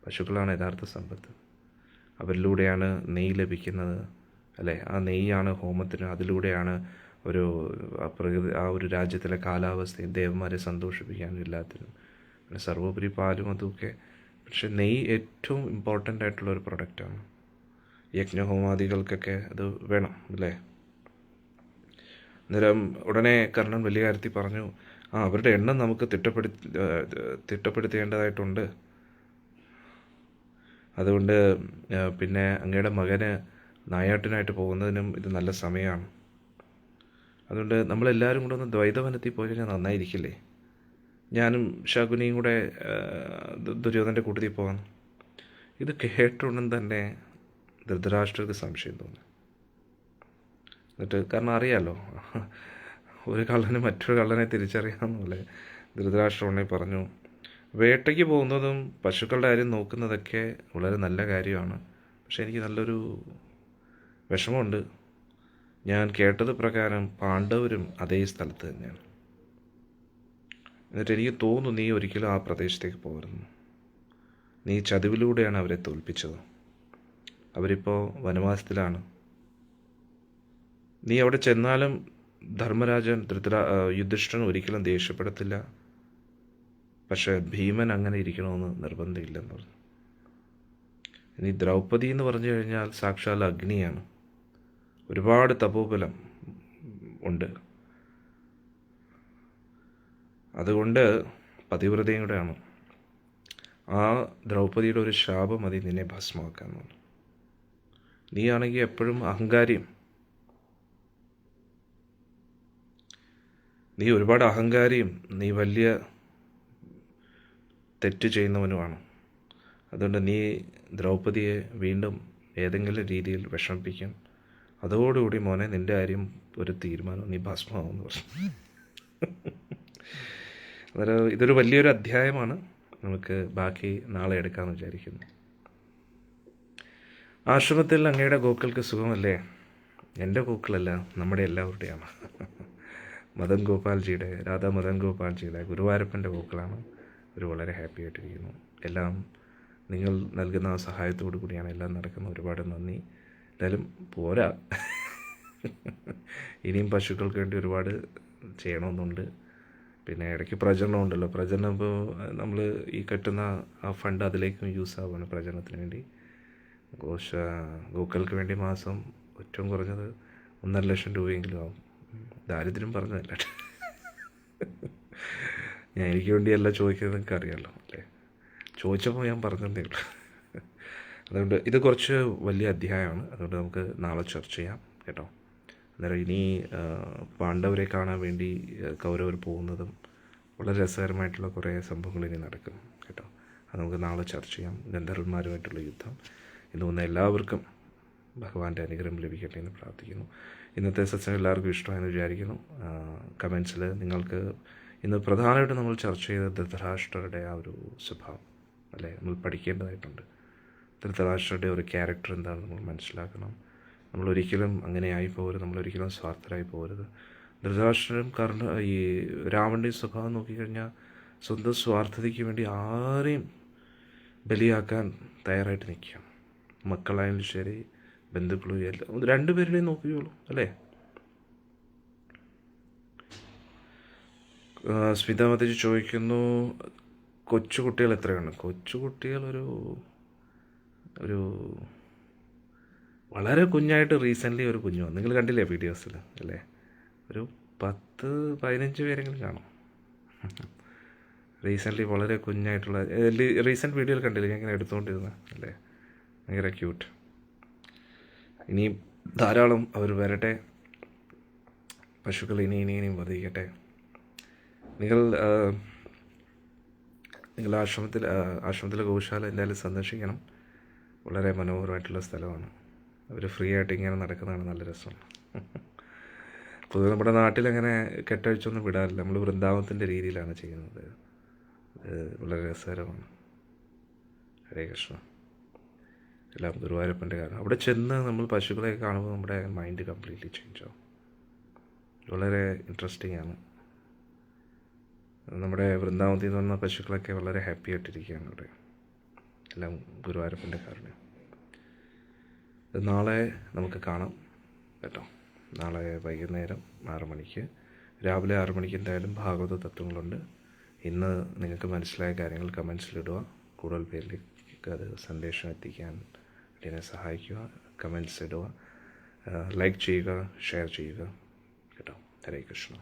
പശുക്കളാണ് യഥാർത്ഥ സമ്പത്ത്. അവരിലൂടെയാണ് നെയ്യ് ലഭിക്കുന്നത് അല്ലേ? ആ നെയ്യാണ് ഹോമത്തിന്, അതിലൂടെയാണ് ആ ഒരു രാജ്യത്തിലെ കാലാവസ്ഥയും ദേവന്മാരെ സന്തോഷിപ്പിക്കാനും എല്ലാത്തിനും, പിന്നെ സർവോപരി പാലും അതുമൊക്കെ. പക്ഷെ നെയ്യ് ഏറ്റവും ഇമ്പോർട്ടൻ്റ് ആയിട്ടുള്ള ഒരു പ്രൊഡക്റ്റാണ്. യജ്ഞഹോമാദികൾക്കൊക്കെ അത് വേണം അല്ലേ? അന്നേരം ഉടനെ കർണൻ വലിയ കാര്യത്തിൽ പറഞ്ഞു, അവരുടെ എണ്ണം നമുക്ക് തിട്ടപ്പെടുത്തേണ്ടതായിട്ടുണ്ട്. അതുകൊണ്ട് പിന്നെ അങ്ങയുടെ മകന് നായാട്ടിനായിട്ട് പോകുന്നതിനും ഇത് നല്ല സമയമാണ്. അതുകൊണ്ട് നമ്മളെല്ലാവരും കൂടെ ഒന്ന് ദ്വൈതവനത്തിൽ പോയി കഴിഞ്ഞാൽ നന്നായിരിക്കില്ലേ? ഞാനും ശകുനിയും കൂടെ ദുര്യോധൻ്റെ കൂട്ടത്തിൽ പോകാം. ഇത് കേട്ടുടൻ തന്നെ ധൃതരാഷ്ട്രർക്ക് സംശയം തോന്നി. എന്നിട്ട് കാരണം അറിയാമല്ലോ, ഒരു കള്ളന് മറ്റൊരു കള്ളനെ തിരിച്ചറിയാവുന്ന പോലെ ധൃതരാഷ്ട്രനെ പറഞ്ഞു, വേട്ടയ്ക്ക് പോകുന്നതും പശുക്കളുടെ കാര്യം നോക്കുന്നതൊക്കെ വളരെ നല്ല കാര്യമാണ്. പക്ഷെ എനിക്ക് നല്ലൊരു വിഷമമുണ്ട്. ഞാൻ കേട്ടത് പ്രകാരം പാണ്ഡവരും അതേ സ്ഥലത്ത് തന്നെയാണ്. എന്നിട്ട് എനിക്ക് തോന്നുന്നു നീ ഒരിക്കലും ആ പ്രദേശത്തേക്ക് പോകരുന്നു. നീ ചതിവിലൂടെയാണ് അവരെ തോൽപ്പിച്ചത്. അവരിപ്പോൾ വനവാസത്തിലാണ്. നീ അവിടെ ചെന്നാലും ധർമ്മരാജൻ യുധിഷ്ഠിരൻ ഒരിക്കലും ദേഷ്യപ്പെടത്തില്ല. പക്ഷേ ഭീമൻ അങ്ങനെ ഇരിക്കണമെന്ന് നിർബന്ധമില്ലെന്ന് പറഞ്ഞു. ഇനി ദ്രൗപദി എന്ന് പറഞ്ഞു കഴിഞ്ഞാൽ സാക്ഷാൽ അഗ്നിയാണ്. ഒരുപാട് തപോബലം ഉണ്ട്. അതുകൊണ്ട് പതിവ്രതയും കൂടെയാണ്. ആ ദ്രൗപദിയുടെ ഒരു ശാപം മതി നിന്നെ ഭസ്മമാക്കാമെന്നുണ്ട്. നീ ആണെങ്കിൽ എപ്പോഴും അഹങ്കാരിയും, നീ ഒരുപാട് അഹങ്കാരിയും നീ വലിയ തെറ്റ് ചെയ്യുന്നവനുമാണ്. അതുകൊണ്ട് നീ ദ്രൗപദിയെ വീണ്ടും ഏതെങ്കിലും രീതിയിൽ വിഷമിപ്പിക്കും. അതോടുകൂടി മോനെ നിൻ്റെ കാര്യം ഒരു തീരുമാനം, നീ ഭസ്മമാവെന്ന് പറഞ്ഞു. അന്നേരം ഇതൊരു വലിയൊരു അധ്യായമാണ്. നമുക്ക് ബാക്കി നാളെ എടുക്കാമെന്ന് വിചാരിക്കുന്നു. ആശ്രമത്തിൽ അങ്ങയുടെ ഗോക്കൾക്ക് സുഖമല്ലേ? എൻ്റെ ഗോക്കളല്ല, നമ്മുടെ എല്ലാവരുടെയാണ്. മദൻ ഗോപാൽജിയുടെ, രാധാ മദൻ ഗോപാൽജിയുടെ, ഗുരുവായൂരപ്പൻ്റെ ഗോക്കളാണ്. അവർ വളരെ ഹാപ്പി ആയിട്ടിരിക്കുന്നു. എല്ലാം നിങ്ങൾ നൽകുന്ന ആ സഹായത്തോടു കൂടിയാണ് എല്ലാം നടക്കുന്നത്. ഒരുപാട് നന്ദി. എന്തായാലും പോരാ, ഇനിയും പശുക്കൾക്ക് വേണ്ടി ഒരുപാട് ചെയ്യണമെന്നുണ്ട്. പിന്നെ ഇടയ്ക്ക് പ്രചരണം ഉണ്ടല്ലോ. പ്രചരണം ഇപ്പോൾ നമ്മൾ ഈ കെട്ടുന്ന ആ ഫണ്ട് അതിലേക്കും യൂസ് ആവുകയാണ് പ്രചരണത്തിന് വേണ്ടി. ഗോക്കൾക്ക് വേണ്ടി മാസം ഏറ്റവും കുറഞ്ഞത് 1.5 ലക്ഷം രൂപയെങ്കിലും ആവും. ദാരിദ്ര്യം പറഞ്ഞതല്ല, ഞാൻ എനിക്ക് വേണ്ടിയല്ല ചോദിക്കുന്നത്, നിങ്ങൾക്ക് അറിയാമല്ലോ അല്ലേ? ചോദിച്ചപ്പോൾ ഞാൻ പറഞ്ഞതേ ഉള്ളൂ. അതുകൊണ്ട് ഇത് കുറച്ച് വലിയ അധ്യായമാണ്. അതുകൊണ്ട് നമുക്ക് നാളെ ചർച്ച ചെയ്യാം കേട്ടോ. അന്നേരം ഇനി പാണ്ഡവരെ കാണാൻ വേണ്ടി കൗരവർ പോകുന്നതും വളരെ രസകരമായിട്ടുള്ള കുറേ സംഭവങ്ങൾ ഇനി നടക്കും കേട്ടോ. അത് നമുക്ക് നാളെ ചർച്ച ചെയ്യാം. ഗന്ധർവന്മാരുമായിട്ടുള്ള യുദ്ധം. ഇന്ന് വന്ന എല്ലാവർക്കും ഭഗവാന്റെ അനുഗ്രഹം ലഭിക്കട്ടെ എന്ന് പ്രാർത്ഥിക്കുന്നു. ഇന്നത്തെ സത്സംഗം എല്ലാവർക്കും ഇഷ്ടമായെന്ന് വിചാരിക്കുന്നു. കമൻസിൽ നിങ്ങൾക്ക് ഇന്ന് പ്രധാനമായിട്ടും നമ്മൾ ചർച്ച ചെയ്ത ധൃതരാഷ്ട്രരുടെ ആ ഒരു സ്വഭാവം അല്ലേ, നമ്മൾ പഠിക്കേണ്ടതായിട്ടുണ്ട്. ധൃതരാഷ്ട്രരുടെ ഒരു ക്യാരക്ടർ എന്താണെന്ന് നമ്മൾ മനസ്സിലാക്കണം. നമ്മളൊരിക്കലും അങ്ങനെ ആയി പോകരുത്, നമ്മളൊരിക്കലും സ്വാർത്ഥരായി പോകരുത്. ധൃതരാഷ്ട്രനും ഈ രാവണൻ്റെ സ്വഭാവം നോക്കിക്കഴിഞ്ഞാൽ സ്വന്തം സ്വാർത്ഥതയ്ക്ക് വേണ്ടി ആരെയും ബലിയാക്കാൻ തയ്യാറായിട്ട് നിൽക്കുക. മക്കളായാലും ശരി, ബന്ധുക്കളും എല്ലാം രണ്ടുപേരുടെയും നോക്കുകയുള്ളൂ അല്ലേ. സ്മിത മതിച്ച് ചോദിക്കുന്നു, കൊച്ചുകുട്ടികൾ എത്രയാണ്? കൊച്ചുകുട്ടികൾ ഒരു വളരെ കുഞ്ഞായിട്ട് റീസെൻ്റ്ലി ഒരു കുഞ്ഞു വന്നു. നിങ്ങൾ കണ്ടില്ലേ വീഡിയോസിൽ അല്ലേ? ഒരു 10-15 പേരെങ്കിലും കാണും. റീസെൻ്റ്ലി വളരെ കുഞ്ഞായിട്ടുള്ള റീസെൻറ്റ് വീഡിയോയിൽ കണ്ടില്ലേ, ഞാൻ ഇങ്ങനെ എടുത്തുകൊണ്ടിരുന്നത് അല്ലേ? ഭയങ്കര ക്യൂട്ട്. ഇനിയും ധാരാളം അവർ വരട്ടെ. പശുക്കൾ ഇനിയും വധിക്കട്ടെ. നിങ്ങൾ ആശ്രമത്തിലെ ഗോശാല എന്തായാലും സന്ദർശിക്കണം. വളരെ മനോഹരമായിട്ടുള്ള സ്ഥലമാണ്. അവർ ഫ്രീ ആയിട്ട് ഇങ്ങനെ നടക്കുന്നതാണ് നല്ല രസമാണ്. പൊതുവെ നമ്മുടെ നാട്ടിലങ്ങനെ കെട്ടഴിച്ചൊന്നും വിടാറില്ല. നമ്മൾ വൃന്ദാവനത്തിൻ്റെ രീതിയിലാണ് ചെയ്യുന്നത്. വളരെ രസകരമാണ്. ഹരേ കൃഷ്ണ. എല്ലാം ഗുരുവായൂരപ്പൻ്റെ കാരണം. അവിടെ ചെന്ന് നമ്മൾ പശുക്കളെ കാണുമ്പോൾ നമ്മുടെ മൈൻഡ് കംപ്ലീറ്റ്ലി ചേഞ്ച് ആവും. വളരെ ഇൻട്രസ്റ്റിംഗ് ആണ്. നമ്മുടെ വൃന്ദാവനത്തിൽ നിന്ന് വന്ന പശുക്കളൊക്കെ വളരെ ഹാപ്പി ആയിട്ടിരിക്കുകയാണ് അവിടെ. എല്ലാം ഗുരുവായൂരപ്പൻ്റെ കാരണം. നാളെ നമുക്ക് കാണാം കേട്ടോ. നാളെ വൈകുന്നേരം 6 മണിക്ക്, രാവിലെ 6 മണിക്ക് എന്തായാലും ഭാഗവത തത്വങ്ങളുണ്ട്. ഇന്ന് നിങ്ങൾക്ക് മനസ്സിലായ കാര്യങ്ങൾ കമൻസിലിടുക. കൂടുതൽ പേരിലേക്ക് അത് സന്ദേശം എത്തിക്കാൻ എന്നെ സഹായിക്കുക. കമൻസ് ഇടുക, ലൈക്ക് ചെയ്യുക, ഷെയർ ചെയ്യുക കേട്ടോ. ഹരേ കൃഷ്ണ.